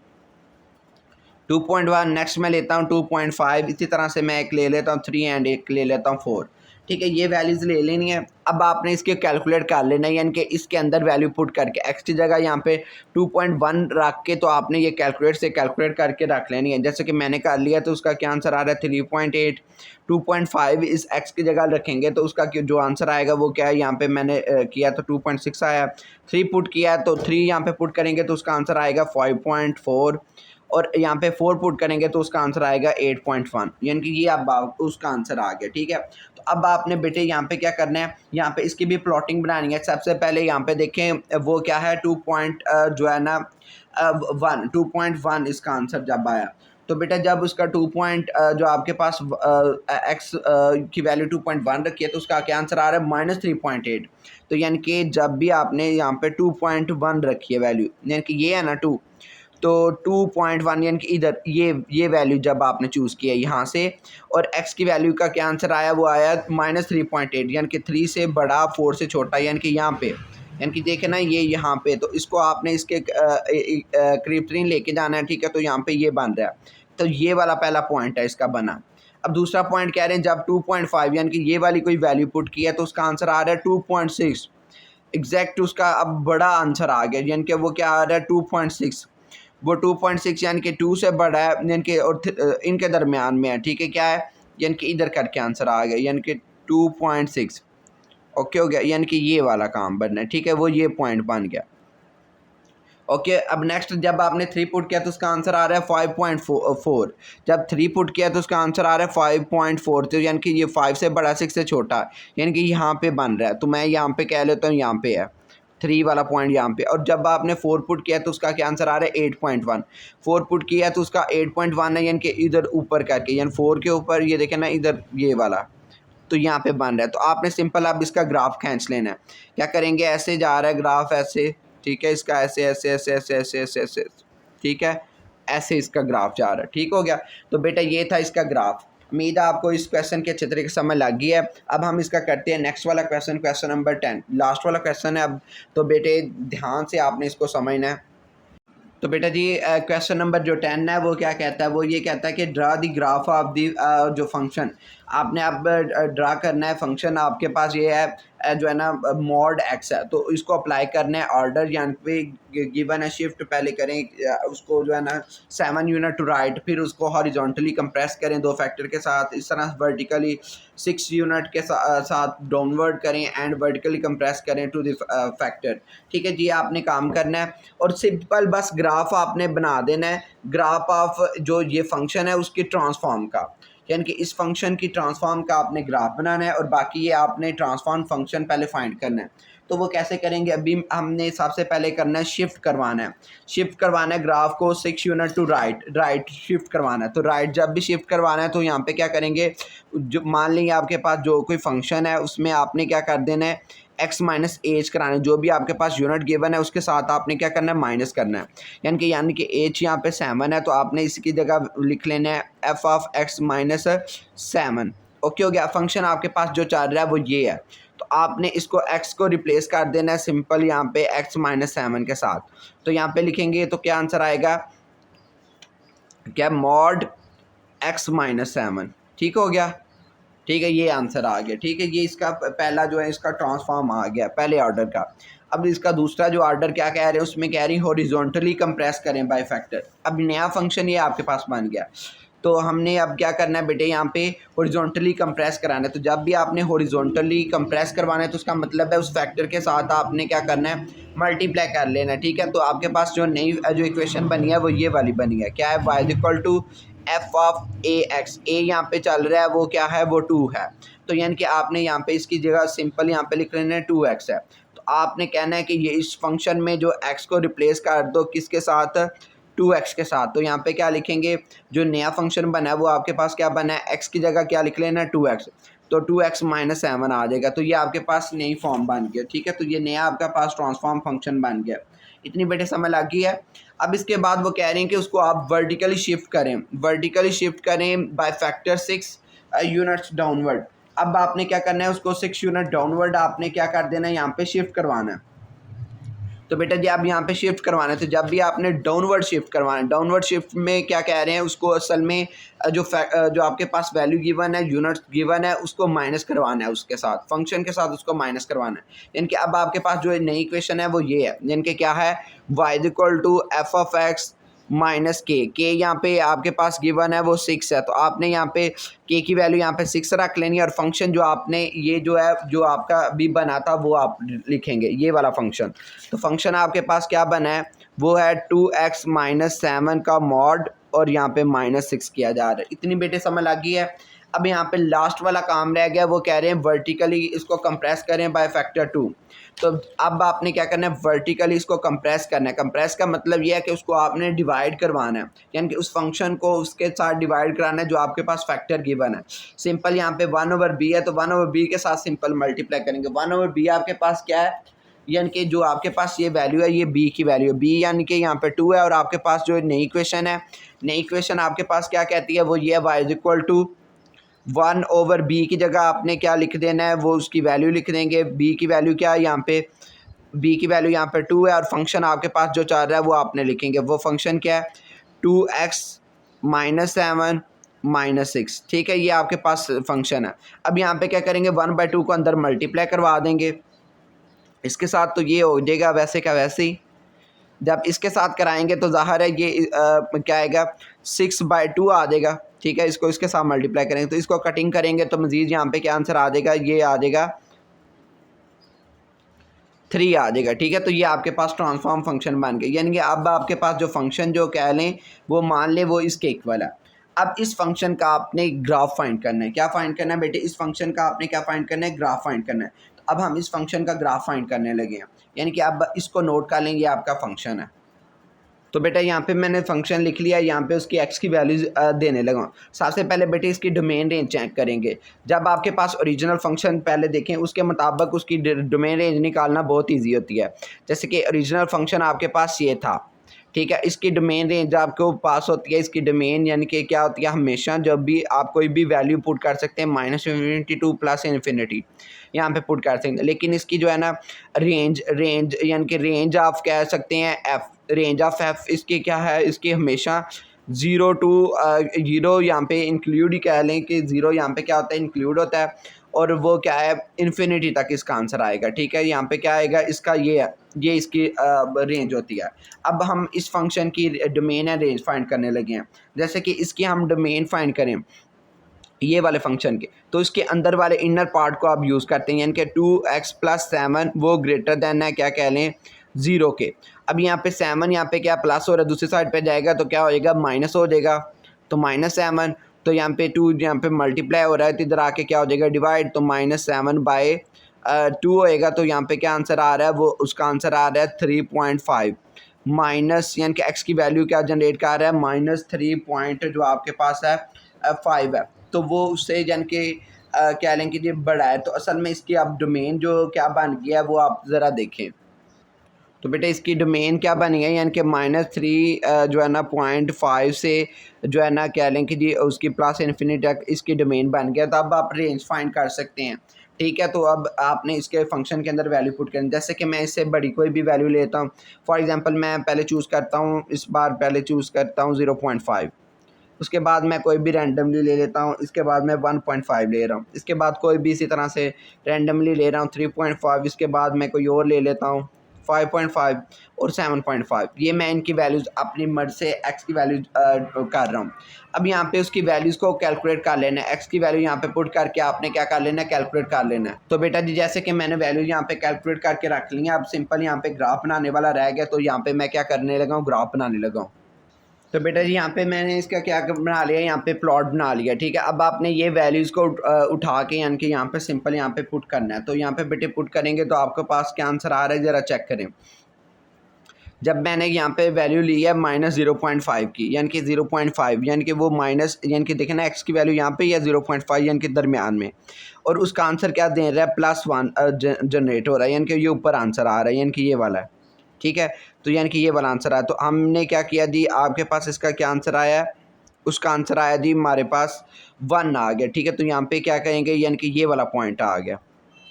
नेक्स्ट मैं लेता हूँ 2.5, इसी तरह से मैं एक ले लेता हूँ 3 एंड एक ले लेता हूँ 4। ठीक है, ये वैल्यूज़ ले लेनी है। अब आपने इसके कैलकुलेट कर लेना है, यानी कि इसके अंदर वैल्यू पुट करके एक्स की जगह यहाँ पे 2.1 रख के तो आपने ये कैलकुलेट से कैलकुलेट करके रख लेनी है। जैसे कि मैंने कर लिया तो उसका क्या आंसर आ रहा है 3.8। 2.5 इस एक्स की जगह रखेंगे तो उसका जो आंसर आएगा वो क्या है, यहाँ पे मैंने किया तो 2.6 आया। 3 पुट किया तो 3 यहाँ पे पुट करेंगे तो उसका आंसर आएगा 5.4, और यहाँ पे 4 पुट करेंगे तो उसका आंसर आएगा 8.1, यानी कि ये अब उसका आंसर आ गया। ठीक है, तो अब आपने बेटे यहाँ पे क्या करना है, यहाँ पे इसकी भी प्लॉटिंग बनानी है। सबसे पहले यहाँ पे देखें वो क्या है, जो है ना 2.1 इसका आंसर जब आया तो बेटा जब उसका जो आपके पास एक्स की वैल्यू 2.1 रखी है तो उसका क्या आंसर आ रहा है -3.8। तो यानी कि जब भी आपने यहाँ पे 2.1 रखी है वैल्यू, यानी कि ये है ना 2, तो 2.1 यानी कि इधर ये वैल्यू जब आपने चूज़ किया यहाँ से, और x की वैल्यू का क्या आंसर आया, वो आया -3.8, यानी कि 3 से बड़ा 4 से छोटा, यानी कि यहाँ पे, यानी कि देखे ना ये यहाँ पे, तो इसको आपने इसके करीब 3 लेके जाना है। ठीक है, तो यहाँ पे ये बन रहा है, तो ये वाला पहला पॉइंट है इसका बना। अब दूसरा पॉइंट कह रहे हैं जब 2.5 यानी कि ये वाली कोई वैल्यू पुट की है तो उसका आंसर आ रहा है 2.6 एग्जैक्ट। उसका अब बड़ा आंसर आ गया, यानी कि वो क्या आ रहा है 2.6, वो 2.6 यानी कि 2 से बड़ा है, यानी कि और इनके दरमियान में है। ठीक है, क्या है, यानी कि इधर करके आंसर आ गया, यानी कि 2.6। ओके हो गया, यानी कि ये वाला काम बनना है। ठीक है, वो ये पॉइंट बन गया। ओके, अब नेक्स्ट जब आपने 3 पुट किया तो उसका आंसर आ रहा है 5.4। जब 3 पुट किया तो उसका आंसर आ रहा है 5.4, तो यानी कि ये 5 से बड़ा 6 से छोटा, यानी कि यहाँ पे बन रहा है। तो मैं यहाँ पे कह लेता हूँ यहाँ पे है 3 वाला पॉइंट यहाँ पे। और जब आपने 4 पुट किया तो उसका क्या आंसर आ रहा है 8.1। 4 पुट किया तो उसका 8.1 है, यानी कि इधर ऊपर करके, यानी 4 के ऊपर ये देखें ना इधर ये वाला, तो यहाँ पे बन रहा है। तो आपने सिंपल अब इसका ग्राफ खींच लेना है। क्या करेंगे, ऐसे जा रहा है ग्राफ ऐसे, ठीक है, इसका ऐसे ऐसे ऐसे ऐसे ऐसे ऐसे ऐसे, ठीक है, ऐसे इसका ग्राफ जा रहा है। ठीक हो गया, तो बेटा ये था इसका ग्राफ। उम्मीद है आपको इस क्वेश्चन के अच्छे तरीके से समझ लग गई है। अब हम इसका करते हैं नेक्स्ट वाला क्वेश्चन, क्वेश्चन नंबर 10, लास्ट वाला क्वेश्चन है अब। तो बेटे ध्यान से आपने इसको समझना है। तो बेटा जी क्वेश्चन नंबर जो 10 है वो क्या कहता है, वो ये कहता है कि draw the graph of the जो फंक्शन आपने अब ड्रा करना है। फंक्शन आपके पास ये है जो है ना मॉड एक्स है, तो इसको अप्लाई करना है ऑर्डर, यानी पे गिवन है शिफ्ट पहले करें उसको जो है ना 7 यूनिट टू राइट, फिर उसको हॉरिजॉन्टली कंप्रेस करें 2 फैक्टर के साथ, इस तरह वर्टिकली 6 यूनिट के साथ डाउनवर्ड करें एंड वर्टिकली कंप्रेस करें टू द फैक्टर। ठीक है जी, आपने काम करना है और सिंपल बस ग्राफ आपने बना देना है, ग्राफ ऑफ जो ये फंक्शन है उसकी ट्रांसफॉर्म का, यानी कि इस फंक्शन की ट्रांसफॉर्म का आपने ग्राफ बनाना है और बाकी ये आपने ट्रांसफॉर्म फंक्शन पहले फाइंड करना है। तो वो कैसे करेंगे, अभी हमने सबसे पहले करना है शिफ्ट करवाना है। शिफ्ट करवाना है ग्राफ को 6 यूनिट टू राइट शिफ्ट करवाना है। तो राइट जब भी शिफ्ट करवाना है तो यहाँ पे क्या करेंगे, जो मान लेंगे आपके पास जो कोई फंक्शन है उसमें आपने क्या कर देना है एक्स माइनस एच कराना है, जो भी आपके पास यूनिट गिवन है उसके साथ आपने क्या करना है माइनस करना है, यानी कि एच यहाँ पे 7 है तो आपने इसकी जगह लिख लेना है F of X minus 7। Okay हो गया, फंक्शन आपके पास जो चल रहा है वो ये है, तो आपने इसको x को रिप्लेस कर देना है सिंपल यहाँ पे x माइनस 7 के साथ। तो यहाँ पे लिखेंगे तो क्या आंसर आएगा, क्या मॉड x माइनस 7। ठीक हो गया, ठीक है, ये आंसर आ गया। ठीक है, ये इसका पहला जो है इसका ट्रांसफॉर्म आ गया पहले ऑर्डर का। अब इसका दूसरा जो ऑर्डर क्या कह रहे हैं, उसमें कह रही है हॉरिजॉन्टली कंप्रेस करें बाय फैक्टर। अब नया फंक्शन ये आपके पास बन गया, तो हमने अब क्या करना है बेटे, यहाँ पे हॉरिजॉन्टली कंप्रेस कराना है। तो जब भी आपने हॉरिजॉन्टली कंप्रेस करवाना है तो उसका मतलब है उस फैक्टर के साथ आपने क्या करना है मल्टीप्लाई कर लेना है। ठीक है, तो आपके पास जो नई जो इक्वेशन बनी है वो ये वाली बनी है, क्या है, y equal to F of A x. A यहाँ पे चल रहा है वो क्या है, वो 2 है, तो यानी कि आपने यहाँ पे इसकी जगह सिंपल यहाँ पे लिख लेना है 2x है। तो आपने कहना है कि ये इस फंक्शन में जो x को रिप्लेस कर दो किसके साथ, 2x के साथ। तो यहाँ पे क्या लिखेंगे, जो नया फंक्शन बना है वो आपके पास क्या बना है, x की जगह क्या लिख लेना है 2x, तो 2x माइनस 7 आ जाएगा। तो ये आपके पास नई फॉर्म बन गया। ठीक है, तो ये नया आपका पास ट्रांसफॉर्म फंक्शन बन गया। इतनी बेटे समझ लग गई है। अब इसके बाद वो कह रहे हैं कि उसको आप वर्टिकली शिफ्ट करें बाय फैक्टर 6 यूनिट्स डाउनवर्ड। अब आपने क्या करना है, उसको 6 यूनिट डाउनवर्ड आपने क्या कर देना है, यहाँ पे शिफ्ट करवाना है। तो बेटा जी आप यहाँ पे शिफ्ट करवाना है, तो जब भी आपने डाउनवर्ड शिफ्ट करवाना है, डाउनवर्ड शिफ्ट में क्या कह रहे हैं, उसको असल में जो आपके पास वैल्यू गिवन है, यूनिट गिवन है, उसको माइनस करवाना है, उसके साथ फंक्शन के साथ उसको माइनस करवाना है। यानी कि अब आपके पास जो नई इक्वेशन है वो ये है, यानी कि क्या है, y equal to F of X minus K यहाँ पे आपके पास गिवन है वो 6 है, तो आपने यहाँ पे के की वैल्यू यहाँ पे 6 रख लेनी है, और फंक्शन जो आपने ये जो है जो आपका अभी बना था वो आप लिखेंगे, ये वाला फंक्शन। तो फंक्शन आपके पास क्या बना है, वो है 2x माइनस 7 का मॉड, और यहाँ पे -6 किया जा रहा है। इतनी बेटे समझ आ गई है। अब यहाँ पे लास्ट वाला काम रह गया, वो कह रहे हैं वर्टिकली इसको कंप्रेस करें बाय फैक्टर 2। तो अब आपने क्या करना है, वर्टिकली इसको कंप्रेस करना है। कंप्रेस का मतलब ये है कि उसको आपने डिवाइड करवाना है, यानी कि उस फंक्शन को उसके साथ डिवाइड कराना है जो आपके पास फैक्टर गिवन है। सिंपल यहाँ पे 1/b है, तो 1/b के साथ सिंपल मल्टीप्लाई करेंगे। 1/b आपके पास क्या है, यानी कि जो आपके पास ये वैल्यू है, ये b की वैल्यू है, b यानी कि यहाँ पे 2 है, और आपके पास जो नई इक्वेशन है, नई इक्वेशन आपके पास क्या कहती है, वो ये है y इक्वल टू 1/b की जगह आपने क्या लिख देना है, वो उसकी वैल्यू लिख देंगे। b की वैल्यू क्या है, यहाँ पे b की वैल्यू यहाँ पे 2 है, और फंक्शन आपके पास जो चल रहा है वो आपने लिखेंगे। वो फंक्शन क्या है, 2x माइनस 7 -6, ठीक है, ये आपके पास फंक्शन है। अब यहाँ पे क्या करेंगे, 1/2 को अंदर मल्टीप्लाई करवा देंगे इसके साथ, तो ये हो जाएगा वैसे का वैसे ही। जब इसके साथ कराएंगे तो ज़ाहिर है ये क्या आएगा, 6/2 आ जाएगा, ठीक है। इसको इसके साथ मल्टीप्लाई करेंगे तो इसको कटिंग करेंगे तो मज़ीद यहाँ पे क्या आंसर आ जाएगा, ये आ जाएगा 3 आ जाएगा, ठीक है। तो ये आपके पास ट्रांसफॉर्म फंक्शन बन गया, यानी कि अब आपके पास जो फंक्शन जो कह लें वो मान लें वो इसके इक्वल है। अब इस फंक्शन का आपने ग्राफ फाइंड करना है। क्या फाइंड करना है बेटे, इस फंक्शन का आपने क्या फाइंड करना है, ग्राफ फाइंड करना है। तो अब हम इस फंक्शन का ग्राफ फाइंड करने लगे हैं, यानी कि अब इसको नोट कर लेंगे, आपका फंक्शन है। तो बेटा यहाँ पे मैंने फंक्शन लिख लिया, यहाँ पे उसकी एक्स की वैल्यूज़ देने लगा। सबसे पहले बेटे इसकी डोमेन रेंज चेक करेंगे। जब आपके पास ओरिजिनल फंक्शन पहले देखें उसके मुताबिक उसकी डोमेन रेंज निकालना बहुत इजी होती है। जैसे कि ओरिजिनल फंक्शन आपके पास ये था, ठीक है, इसकी डोमेन रेंज आपको पास होती है। इसकी डोमेन यानी कि क्या होती है, हमेशा जब भी आप कोई भी वैल्यू पुट कर सकते हैं -∞ टू +∞ यहाँ पे पुट कर सकते हैं। लेकिन इसकी जो है ना रेंज यानी कि रेंज आप कह सकते हैं एफ़, रेंज ऑफ एफ़ इसकी क्या है, इसकी हमेशा 0 टू 0 यहाँ पे इंक्लूड ही कह लें कि 0 यहाँ पे क्या होता है, इंक्लूड होता है, और वो क्या है इन्फिनिटी तक इसका आंसर आएगा, ठीक है। यहाँ पे क्या आएगा, इसका ये है, ये इसकी रेंज होती है। अब हम इस फंक्शन की डोमेन है रेंज फाइंड करने लगे हैं। जैसे कि इसकी हम डोमेन फाइंड करें ये वाले फंक्शन के, तो इसके अंदर वाले इनर पार्ट को आप यूज़ करते हैं, यानी कि 2x + 7 वो ग्रेटर दैन है क्या कह लें 0 के। अब यहाँ पे 7 यहाँ पे क्या प्लस हो रहा है, दूसरी साइड पे जाएगा तो क्या हो जाएगा, माइनस हो जाएगा, तो -7। तो यहाँ पे 2 यहाँ पे मल्टीप्लाई हो रहा है, तो इधर आके क्या हो जाएगा डिवाइड, तो -7/2 होएगा। तो यहाँ पे क्या आंसर आ रहा है, वो उसका आंसर आ रहा है 3.5 माइनस, यानी कि x की वैल्यू क्या जनरेट कर रहा है, -3 पॉइंट जो आपके पास है 5 है। तो वो उससे यानी कि क्या लें कि ये बड़ा है। तो असल में इसकी अब डोमेन जो क्या बन गया है वो आप ज़रा देखें। तो बेटा इसकी डोमेन क्या बन गई, यानी कि -3 जो है ना 0.5 से जो है ना क्या लें कि जी उसकी +∞ तक इसकी डोमेन बन गया। तो अब आप रेंज फाइंड कर सकते हैं, ठीक है। तो अब आपने इसके फंक्शन के अंदर वैल्यू पुट करनी, जैसे कि मैं इससे बड़ी कोई भी वैल्यू लेता हूँ। फॉर एग्जांपल मैं पहले चूज़ करता हूँ, इस बार पहले चूज़ करता हूँ 0.5, उसके बाद मैं कोई भी रैंडमली ले लेता हूँ, इसके बाद मैं 1.5 ले रहा हूँ, इसके बाद कोई भी इसी तरह से रैंडमली ले रहा हूँ 3.5, इसके बाद मैं कोई और ले लेता हूँ 5.5 और 7.5। ये मैं इनकी वैल्यूज़ अपनी मर्ज़ से एक्स की वैल्यूज कर रहा हूँ। अब यहाँ पे उसकी वैल्यूज़ को कैलकुलेट कर लेना है, एक्स की वैल्यू यहाँ पे पुट करके आपने क्या कर लेना है, कैलकुलेट कर लेना है। तो बेटा जी जैसे कि मैंने वैल्यू यहाँ पे कैलकुलेट करके रख ली है, अब सिंपल यहाँ पे ग्राफ बनाने वाला रह गया। तो यहाँ पे मैं क्या करने लगा हूँ, ग्राफ बनाने लगा हूँ। तो बेटा जी यहाँ पे मैंने इसका क्या बना लिया, यहाँ पे प्लॉट बना लिया, ठीक है। अब आपने ये वैल्यूज़ को उठा के यानी कि यहाँ पे सिंपल यहाँ पे पुट करना है। तो यहाँ पे बेटे पुट करेंगे तो आपके पास क्या आंसर आ रहा है, ज़रा चेक करें। जब मैंने यहाँ पे वैल्यू ली है -0.5 की, यानी कि 0.5 यानी कि वो माइनस, यानी कि देखें ना एक्स की वैल्यू यहाँ पे या 0.5 यानी कि दरमियान में, और उसका आंसर क्या दे रहा है, +1 जनरेट हो रहा है, यानी कि ये ऊपर आंसर आ रहा है, यानी कि ये वाला है, ठीक है। तो यानी कि ये वाला आंसर आया। तो हमने क्या किया जी, आपके पास इसका क्या आंसर आया, उसका आंसर आया जी हमारे पास 1 आ गया, ठीक है। तो यहाँ पे क्या कहेंगे, यानी कि ये वाला पॉइंट आ गया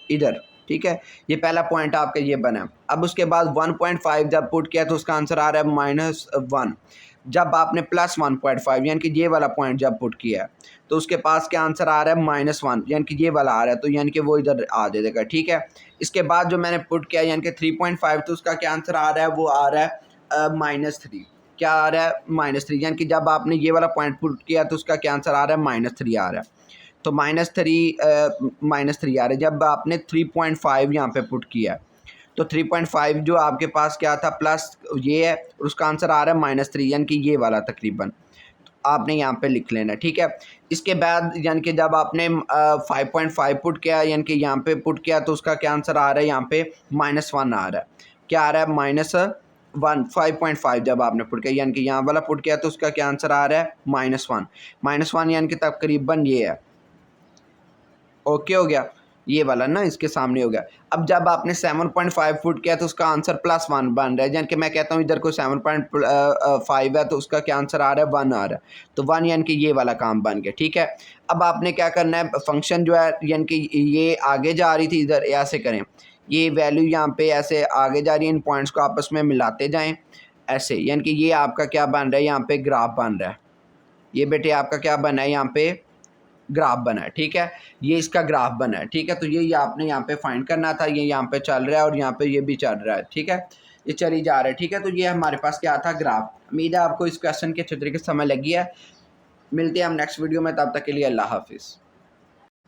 इधर, ठीक है, ये पहला पॉइंट आपका ये बना। अब उसके बाद 1.5 जब पुट किया तो उसका आंसर आ रहा है -1। जब आपने +1.5 यानी कि ये वाला पॉइंट जब पुट किया है तो उसके पास क्या आंसर आ रहा है -1 यानी कि ये वाला आ रहा है, तो यानी कि वो इधर आ जाएगा। ठीक है, इसके बाद जो मैंने पुट किया यानी कि 3.5 तो उसका क्या आंसर आ रहा है, वो आ रहा है -3। क्या आ रहा है, -3 यानी कि जब आपने ये वाला पॉइंट पुट किया तो उसका क्या आंसर आ रहा है, -3 आ रहा है। तो -3 आ रहा है। जब आपने 3.5 यहाँ पे पुट किया है तो 3.5 जो आपके पास क्या था, प्लस ये है और उसका आंसर आ रहा है -3 यानी कि ये वाला तकरीबन आपने यहाँ पे लिख लेना। ठीक है, इसके बाद यानी कि जब आपने 5.5 पुट किया यानी कि यहाँ पे पुट किया तो उसका क्या आंसर आ रहा है, यहाँ पे -1 आ रहा है। क्या आ रहा है, -1 5.5 जब आपने पुट किया यानी कि यहाँ वाला पुट किया तो उसका क्या आंसर आ रहा है, -1 यानी कि तकरीबन ये है। ओके हो गया, ये वाला ना इसके सामने हो गया। अब जब आपने 7.5 फुट किया तो उसका आंसर +1 बन रहा है, यानी कि मैं कहता हूँ इधर कोई 7.5 है तो उसका क्या आंसर आ रहा है, 1 आ रहा है। तो 1 यानी कि ये वाला काम बन गया। ठीक है, अब आपने क्या करना है, फंक्शन जो है यानी कि ये आगे जा रही थी, इधर ऐसे करें, ये वैल्यू यहाँ पे ऐसे आगे जा रही है, इन पॉइंट्स को आपस में मिलाते जाएँ ऐसे, यानी कि ये आपका क्या बन रहा है, यहाँ पे ग्राफ बन रहा है। ये बेटे आपका क्या बना है, यहाँ पे ग्राफ बना है। ठीक है, ये इसका ग्राफ बना है। ठीक है, तो ये आपने यहाँ पे फाइंड करना था, ये यहाँ पे चल रहा है और यहाँ पे ये भी चल रहा है। ठीक है, ये चली जा रहा है। ठीक है, तो ये हमारे पास क्या था, ग्राफ। उम्मीद है आपको इस क्वेश्चन की अच्छे तरीके से समझ लगी है। मिलते हैं हम नेक्स्ट वीडियो में, तब तक के लिए अल्लाह हाफिज़।